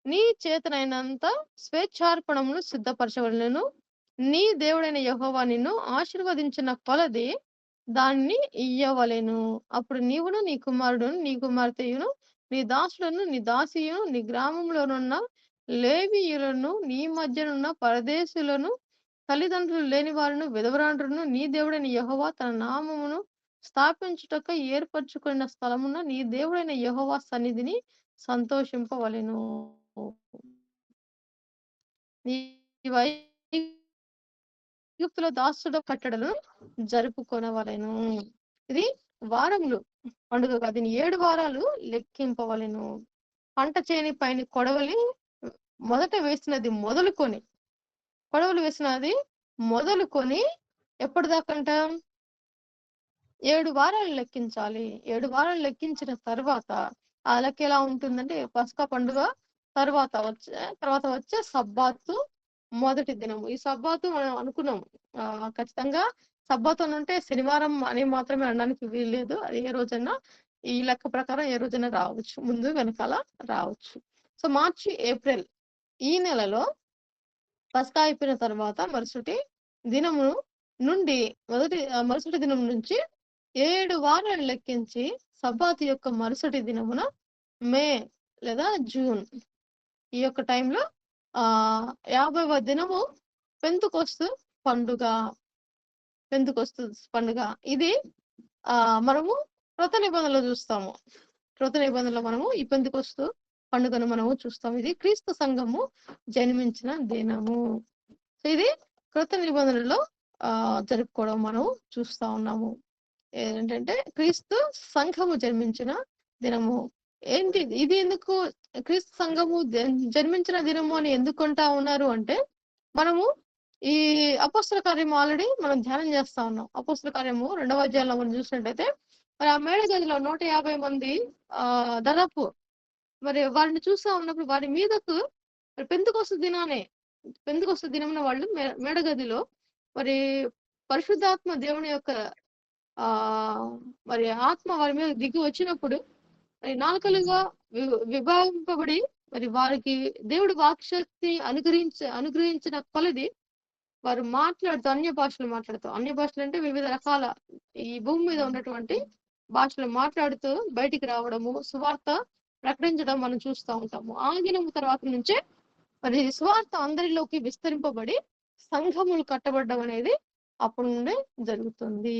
నీ చేతనైనంత స్వేచ్ఛార్పణములు సిద్ధపరచవలెను. నీ దేవుడైన యెహోవా నిన్ను ఆశీర్వదించిన కొలది దాన్ని ఇయ్యవలెను. అప్పుడు నీవును, నీ కుమారుడును, నీ కుమార్తెయును, నీ దాసుడును, నీ దాసియును, నీ గ్రామంలోనున్న లేవీయులను, నీ మధ్యనున్న పరదేశులను, తల్లిదండ్రులు లేని వారును, విధవరాండ్రును నీ దేవుడైన యెహోవా తన నామమును స్థాపించుటకై ఏర్పరచుకున్న స్థలమున నీ దేవుడైన యెహోవా సన్నిధిని సంతోషింపవలెను. నీ ఇవై ఐగుప్తులో దాసుడ కట్టడలు జరుపుకొనవలెను. ఇది వారములు పండుగ కాదు. దీన్ని 7 వారాలు లెక్కింపవలెను. పంట చేని పైన కొడవలి మొదట వేసినది మొదలుకొని, కొడవలి వేసినది మొదలుకొని ఎప్పటిదాకంట 7 వారాలు లెక్కించాలి. 7 వారాలు లెక్కించిన తర్వాత ఆ లెక్క ఎలా ఉంటుందంటే పస్కా పండుగ తర్వాత వచ్చే సబ్బాతు మొదటి దినము. ఈ సబ్బాతు మనం అనుకున్నాం. ఖచ్చితంగా సబ్బాతు అనంటే శనివారం అని మాత్రమే అనడానికి వీల్లేదు. అది ఏ రోజైనా ఈ లెక్క ప్రకారం ఏ రోజైనా రావచ్చు. ముందు వెనకాల రావచ్చు. సో, మార్చి, ఏప్రిల్ ఈ నెలలో పస్కా అయిపోయిన తర్వాత మరుసటి దినము నుండి మరుసటి దినం నుంచి 7 వారాలు లెక్కించి సబ్బాతు యొక్క మరుసటి దినమున మే లేదా జూన్ ఈ యొక్క టైంలో 50వ దినము పెంతుకొస్తు పండుగ. పెంతుకొస్తు పండుగ. ఇది మనము కృత నిబంధనలో చూస్తాము. కృత నిబంధనలో మనము ఈ పెంతుకొస్తు పండుగను మనము చూస్తాం. ఇది క్రీస్తు సంఘము జన్మించిన దినము. ఇది కృత నిబంధనలో జరుపుకోవడం మనం చూస్తా ఉన్నాము. ఏంటంటే క్రీస్తు సంఘము జన్మించిన దినము. ఏంటి ఇది ఎందుకు క్రీస్తు సంఘము జన్మించిన దినము అని ఎందుకుంటా ఉన్నారు అంటే, మనము ఈ అపోస్తల కార్యము ఆల్రెడీ మనం ధ్యానం చేస్తా ఉన్నాం. అపోస్తల కార్యము 2వ అధ్యాయంలో మనం చూసినట్టయితే మరి ఆ మేడ గదిలో 150 మంది దాదాపు మరి వారిని చూస్తా ఉన్నప్పుడు వారి మీదకు పెంతెకొస్తు దినమున వాళ్ళు మేడగదిలో మరి పరిశుద్ధాత్మ దేవుని యొక్క మరి ఆత్మ వారి మీద దిగి వచ్చినప్పుడు మరి నాలుకలుగా విభాగింపబడి మరి వారికి దేవుడి వాక్శక్తి అనుగ్రహించిన కొలది వారు అన్య భాషలు అంటే వివిధ రకాల ఈ భూమి మీద ఉన్నటువంటి భాషలు మాట్లాడుతూ బయటికి రావడము, సువార్త ప్రకటించడం మనం చూస్తూ ఉంటాము. ఆ దినము తర్వాత నుంచే మరి సువార్త అందరిలోకి విస్తరింపబడి సంఘములు కట్టబడడం అనేది అప్పటి నుండే జరుగుతుంది.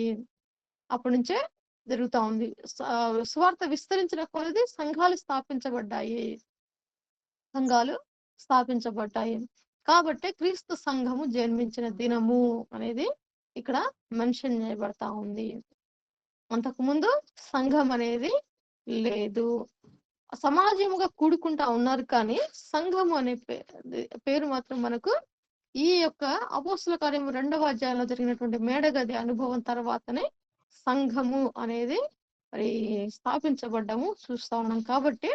అప్పటి నుంచే జరుగుతా ఉంది. సువార్త విస్తరించిన కొలది సంఘాలు స్థాపించబడ్డాయి. కాబట్టి క్రీస్తు సంఘము జన్మించిన దినము అనేది ఇక్కడ మెన్షన్ చేయబడతా ఉంది. అంతకుముందు సంఘం అనేది లేదు. సమాజముగా కూడుకుంటా ఉన్నారు కానీ సంఘము అనే పేరు మాత్రం మనకు ఈ యొక్క అపోస్తల కార్యము 2వ అధ్యాయంలో జరిగినటువంటి మేడగది అనుభవం తర్వాతనే సంఘము అనేది మరి స్థాపించబడ్డము చూస్తా ఉన్నాం. కాబట్టి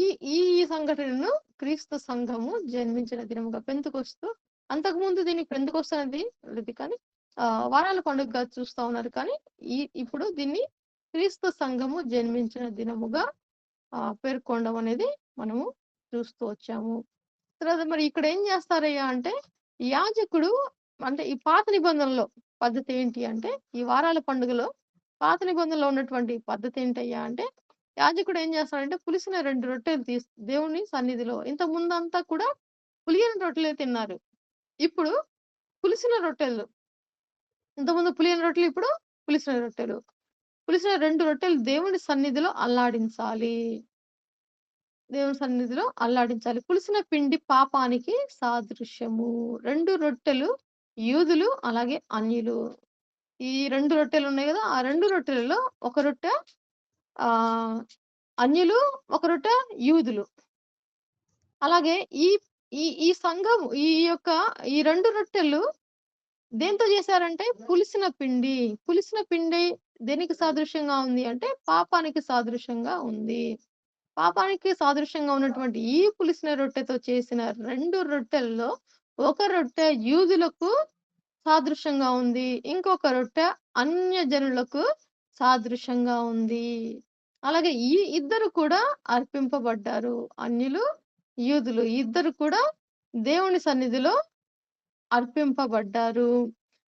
ఈ ఈ సంఘటనను క్రీస్తు సంఘము జన్మించిన దినముగా పెంతుకొస్తూ, అంతకుముందు దీనికి పెంతుకొస్తు అనేది లేదు కానీ వారాల పండుగగా చూస్తా ఉన్నారు. కానీ ఇప్పుడు దీన్ని క్రీస్తు సంఘము జన్మించిన దినముగా పేర్కొనడం అనేది మనము చూస్తూ వచ్చాము. తర్వాత మరి ఇక్కడ ఏం చేస్తారయ్యా అంటే, యాజకుడు అంటే ఈ పాత నిబంధనలో పద్ధతి ఏంటి అంటే, ఈ వారాల పండుగలో పాత నిబంధనలో ఉన్నటువంటి పద్ధతి ఏంటయ్యా అంటే, యాజకుడు ఏం చేస్తాడంటే పులిసిన 2 రొట్టెలు దేవుని సన్నిధిలో, ఇంత ముందంతా కూడా పులియని రొట్టెలే తిన్నారు. ఇప్పుడు పులిసిన రొట్టెలు, ఇంతకుముందు పులియని రొట్టెలు, ఇప్పుడు పులిసిన రొట్టెలు. పులిసిన 2 రొట్టెలు దేవుని సన్నిధిలో అల్లాడించాలి. పులిసిన పిండి పాపానికి సాదృశ్యము. 2 రొట్టెలు యూదులు అలాగే అన్యులు. ఈ 2 రొట్టెలు ఉన్నాయి కదా, ఆ 2 రొట్టెలలో ఒక రొట్టె అన్యులు, ఒక రొట్టె యూదులు. అలాగే ఈ ఈ ఈ సంఘం ఈ 2 రొట్టెలు దేంతో చేశారంటే పులిసిన పిండి దేనికి సాదృశ్యంగా ఉంది అంటే పాపానికి సాదృశ్యంగా ఉంది. పాపానికి సాదృశ్యంగా ఉన్నటువంటి ఈ పులిసిన రొట్టెతో చేసిన 2 రొట్టెల్లో ఒక రొట్టె యూదులకు సాదృశ్యంగా ఉంది, ఇంకొక రొట్టె అన్యజనులకు సాదృశ్యంగా ఉంది. అలాగే ఈ ఇద్దరు కూడా అర్పింపబడ్డారు. అన్యులు, యూదులు ఇద్దరు కూడా దేవుని సన్నిధిలో అర్పింపబడ్డారు.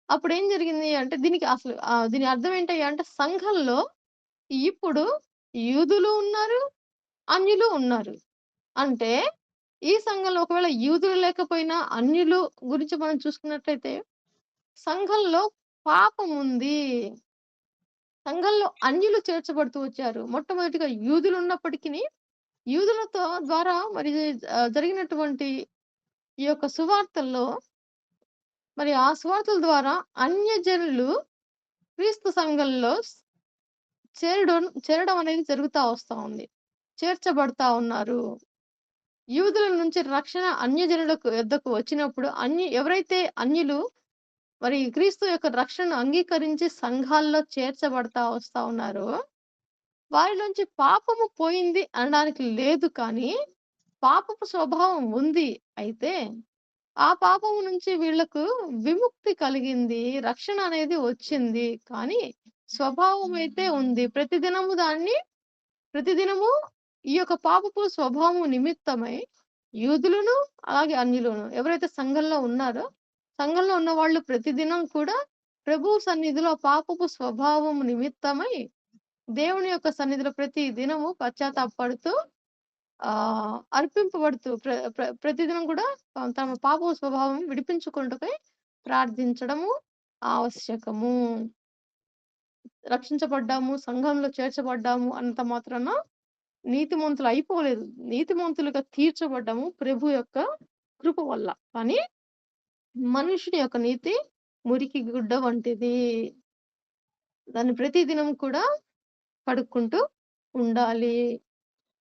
అప్పుడేం జరిగింది అంటే దీనికి అసలు దీని అర్థం ఏంటయ్యా అంటే, సంఘంలో ఇప్పుడు యూదులు ఉన్నారు, అన్యులు ఉన్నారు. అంటే ఈ సంఘంలో ఒకవేళ యూదులు లేకపోయినా అన్యులు గురించి మనం చూసుకున్నట్లయితే సంఘంలో పాపం ఉంది. సంఘంలో అన్యులు చేర్చబడుతూ వచ్చారు. మొట్టమొదటిగా యూదులు ఉన్నప్పటికీ యూదులతో ద్వారా మరి జరిగినటువంటి ఈ యొక్క సువార్తల్లో మరి ఆ సువార్తల ద్వారా అన్యజనులు క్రీస్తు సంఘంలో చేరడం అనేది జరుగుతా వస్తా ఉంది. చేర్చబడతా ఉన్నారు. యూదుల నుంచి రక్షణ అన్యజనులకు యొద్దకు వచ్చినప్పుడు ఎవరైతే అన్యులు మరి క్రీస్తు యొక్క రక్షణను అంగీకరించి సంఘాల్లో చేర్చబడతా వస్తా ఉన్నారో, వారిలోంచి పాపము పోయింది అనడానికి లేదు కానీ, పాపపు స్వభావం ఉంది. అయితే ఆ పాపము నుంచి వీళ్ళకు విముక్తి కలిగింది. రక్షణ అనేది వచ్చింది. కానీ స్వభావం అయితే ఉంది. ప్రతిదినము ఈ యొక్క పాపపు స్వభావం నిమిత్తమై యూదులను, అలాగే అన్యులను ఎవరైతే సంఘంలో ఉన్నారో, సంఘంలో ఉన్నవాళ్ళు ప్రతిదినం కూడా ప్రభువు సన్నిధిలో పాపపు స్వభావం నిమిత్తమై దేవుని యొక్క సన్నిధిలో ప్రతి దినము పశ్చాత్తాపపడుతూ అర్పింపబడుతూ ప్రతిదినం కూడా తమ పాప స్వభావం విడిపించుకొనుటకై ప్రార్థించడము ఆవశ్యకము. రక్షించబడ్డాము, సంఘంలో చేర్చబడ్డాము అన్నంత మాత్రాన నీతిమంతులు అయిపోలేదు. నీతిమంతులుగా తీర్చబడ్డాము ప్రభు యొక్క కృప వల్ల. కానీ మనుషుని యొక్క నీతి మురికి గుడ్డ వంటిది. దాన్ని ప్రతిదినం కూడా కడుక్కుంటూ ఉండాలి.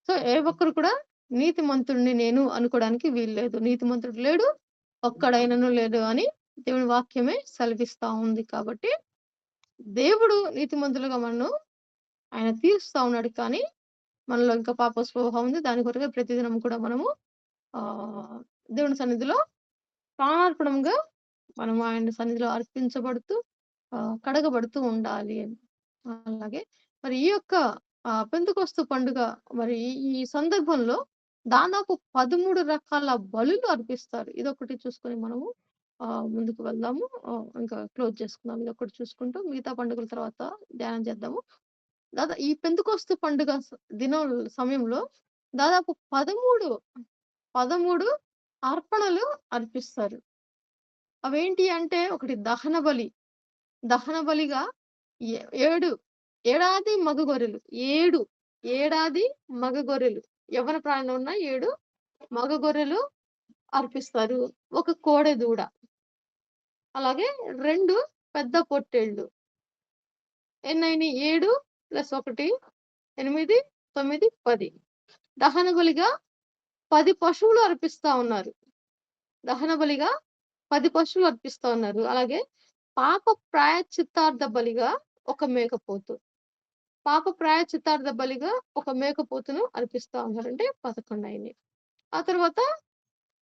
సో, ఏ ఒక్కరు కూడా నీతిమంతుడిని నేను అనుకోవడానికి వీల్లేదు. నీతిమంతుడు లేడు, ఒక్కడైనను లేడు అని దేవుని వాక్యమే సెలవిస్తా ఉంది. కాబట్టి దేవుడు నీతిమంతులుగా ఆయన తీరుస్తా ఉన్నాడు. కానీ మనలో ఇంకా పాప స్వభావం ఉంది. దాని కొరకే ప్రతిదినం కూడా మనము దేవుని సన్నిధిలో ప్రాణార్పణంగా మనం ఆయన సన్నిధిలో అర్పించబడుతూ కడగబడుతూ ఉండాలి. అలాగే మరి ఈ యొక్క పెంతెకొస్తు పండుగ మరి ఈ సందర్భంలో దాదాపు 13 రకాల బలులు అర్పిస్తారు. ఇదొకటి చూసుకొని మనము ముందుకు వెళ్దాము. ఇంకా క్లోజ్ చేసుకుందాం. ఇదొకటి చూసుకుంటూ మిగతా పండుగల తర్వాత ధ్యానం చేద్దాము. ఈ పెంతెకొస్తు పండుగ దినం సమయంలో దాదాపు 13 అర్పణలు అర్పిస్తారు. అవేంటి అంటే, ఒకటి దహన బలి. దహన బలిగా 7 ఏడాది మగ గొర్రెలు, 7 ఏడాది మగ గొర్రెలు, యవ్వన ప్రాయంలో ఉన్న 7 మగ గొర్రెలు అర్పిస్తారు. ఒక కోడె దూడ, అలాగే 2 పెద్ద పొట్టేళ్ళు. ఎన్నైనాయి? 7 + 1 8, 9, 10. దహన బలిగా 10 పశువులు అర్పిస్తా ఉన్నారు. దహన బలిగా 10 పశువులు అర్పిస్తా ఉన్నారు. అలాగే పాప ప్రాయశ్చిత్తార్థ బలిగా ఒక మేకపోతు. పాప ప్రాయశ్చిత్తార్థ బలిగా ఒక మేకపోతును అర్పిస్తా ఉన్నారు. అంటే 11 అయినాయి. ఆ తర్వాత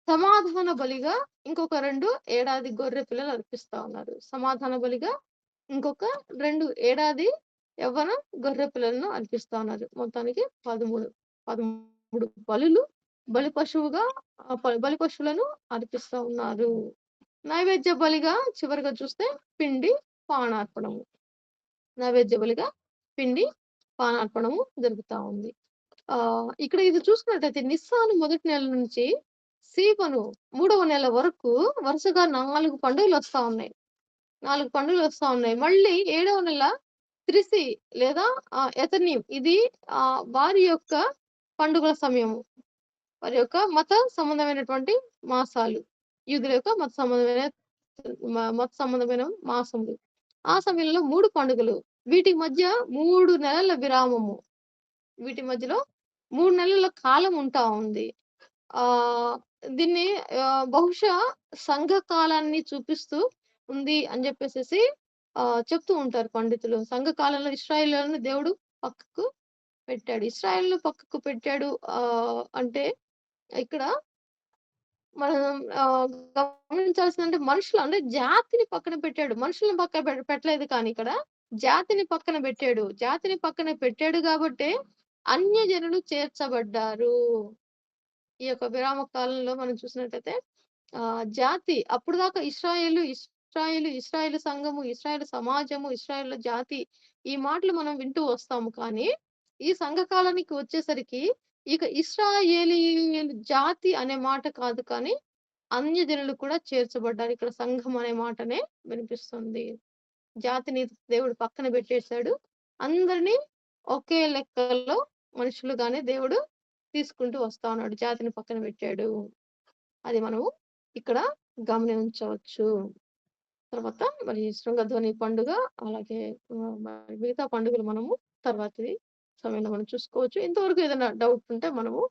సమాధాన బలిగా ఇంకొక 2 ఏడాది గొర్రె పిల్లలు అర్పిస్తా ఉన్నారు. సమాధాన బలిగా ఇంకొక 2 ఏడాది యవ్వన గొర్రె పిల్లలను అర్పిస్తా ఉన్నారు. మొత్తానికి 13 బలులు బలి పశువులను అర్పిస్తా ఉన్నారు. నైవేద్య బలిగా చివరిగా చూస్తే పిండి పానార్పణము. నైవేద్య బలిగా పిండి పానార్పణము జరుగుతా ఉంది. ఇక్కడ ఇది చూసుకున్నట్లయితే నిస్సాను మొదటి నెల నుంచి సీపను 3వ నెల వరకు వరుసగా 4 పండుగలు వస్తా ఉన్నాయి. 4 పండుగలు వస్తా ఉన్నాయి. మళ్ళీ 7వ నెల త్రిసి లేదా ఎతనీం. ఇది వారి యొక్క పండుగల సమయము. వారి యొక్క మత సంబంధమైనటువంటి మాసాలు. యూదుల యొక్క మత సంబంధమైన మాసములు. ఆ సమయంలో 3 పండుగలు. వీటి మధ్య 3 నెలల విరామము. వీటి మధ్యలో 3 నెలల కాలం ఉంటా ఉంది. దీన్ని బహుశా సంఘ కాలాన్ని చూపిస్తూ ఉంది అని చెప్పేసేసి చెప్తూ ఉంటారు పండితులు. సంఘ కాలంలో ఇశ్రాయేలీయులను దేవుడు పక్కకు పెట్టాడు. ఇశ్రాయేలును పక్కకు పెట్టాడు అంటే ఇక్కడ మనం గమనించాల్సిందంటే అంటే జాతిని పక్కన పెట్టాడు. మనుషులను పక్కన పెట్టలేదు. కానీ ఇక్కడ జాతిని పక్కన పెట్టాడు. జాతిని పక్కన పెట్టాడు కాబట్టే అన్యజనులు చేర్చబడ్డారు. ఈ యొక్క విరామ కాలంలో మనం చూసినట్టయితే జాతి అప్పుడు దాకా ఇశ్రాయేలు సంఘము, ఇశ్రాయేలు సమాజము, ఇశ్రాయేలు జాతి, ఈ మాటలు మనం వింటూ వస్తాము. కానీ ఈ సంఘ కాలానికి వచ్చేసరికి ఇక ఇశ్రాయేలీయులు జాతి అనే మాట కాదు, కానీ అన్యజనులు కూడా చేర్చబడ్డారు. ఇక్కడ సంఘం అనే మాటనే వినిపిస్తుంది. జాతిని దేవుడు పక్కన పెట్టేశాడు. అందరినీ ఒకే లెక్కలో మనుషులుగానే దేవుడు తీసుకుంటూ వస్తా ఉన్నాడు. జాతిని పక్కన పెట్టాడు. అది మనము ఇక్కడ గమనించవచ్చు. తర్వాత మరి శృంగధ్వని పండుగ అలాగే మరి మిగతా పండుగలు మనము తర్వాతి సమయంలో మనం చూసుకోవచ్చు. ఇంతవరకు ఏదైనా డౌట్ ఉంటే మనము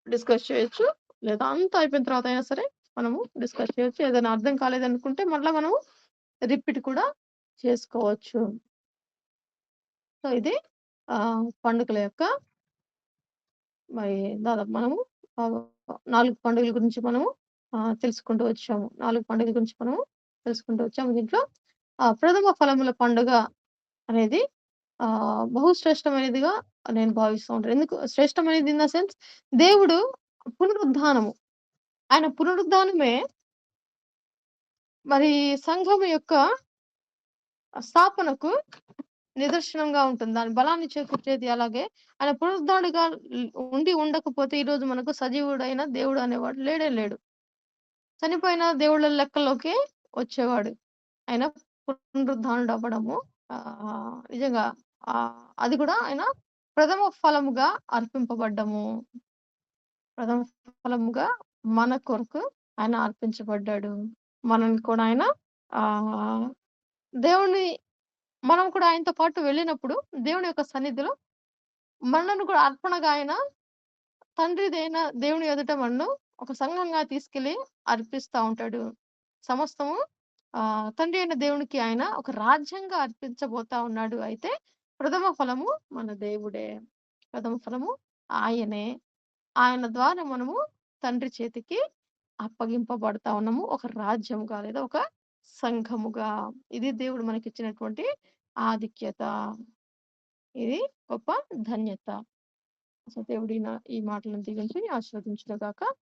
డిస్కస్ చేయొచ్చు. లేదా అంతా అయిపోయిన తర్వాత అయినా సరే మనము డిస్కస్ చేయొచ్చు. ఏదైనా అర్థం కాలేదనుకుంటే మళ్ళా మనము రిపీట్ కూడా చేసుకోవచ్చు. సో, ఇది పండుగల యొక్క మరి దాదాపు మనము ఆహ్, 4 పండుగల గురించి మనము తెలుసుకుంటూ వచ్చాము. 4 పండుగల గురించి మనము తెలుసుకుంటూ వచ్చాము. దీంట్లో ప్రథమ ఫలముల పండుగ అనేది బహు శ్రేష్టమైనదిగా నేను భావిస్తూ ఉంటాను. ఎందుకు శ్రేష్టమైనది ఇన్ ద సెన్స్ దేవుడు పునరుద్ధానము. ఆయన పునరుద్ధానమే మరి సంఘం యొక్క స్థాపనకు నిదర్శనంగా ఉంటుంది. దాని బలాన్ని చేకూర్చేది అలాగే ఆయన పునరుద్ధానుడుగా ఉండి ఉండకపోతే ఈరోజు మనకు సజీవుడైన దేవుడు అనేవాడు లేడే లేడు. చనిపోయిన దేవుళ్ళ లెక్కలోకి వచ్చేవాడు. ఆయన పునరుద్ధానుడవ్వడము నిజంగా అది కూడా ఆయన ప్రథమ ఫలముగా అర్పింపబడ్డము. ప్రథమ ఫలముగా మన కొరకు ఆయన అర్పించబడ్డాడు. మనల్ని కూడా ఆయన ఆహ్, దేవుని మనం కూడా ఆయనతో పాటు వెళ్ళినప్పుడు దేవుని యొక్క సన్నిధిలో మనలను కూడా అర్పణగా ఆయన తండ్రిదైన దేవుని ఎదుట మనను ఒక సంఘంగా తీసుకెళ్ళి అర్పిస్తా ఉంటాడు. సమస్తము తండ్రి అయిన దేవునికి ఆయన ఒక రాజ్యంగా అర్పించబోతా ఉన్నాడు. అయితే ప్రథమ ఫలము మన దేవుడే. ప్రథమ ఫలము ఆయనే. ఆయన ద్వారా మనము తండ్రి చేతికి అప్పగింపబడతా ఉన్నాము. ఒక రాజ్యముగా లేదా ఒక సంఘముగా. ఇది దేవుడు మనకిచ్చినటువంటి ఆధిక్యత. ఇది గొప్ప ధన్యత. సో, దేవుడు ఈ మాటలను దీవించి ఆశీర్వదించును గాక.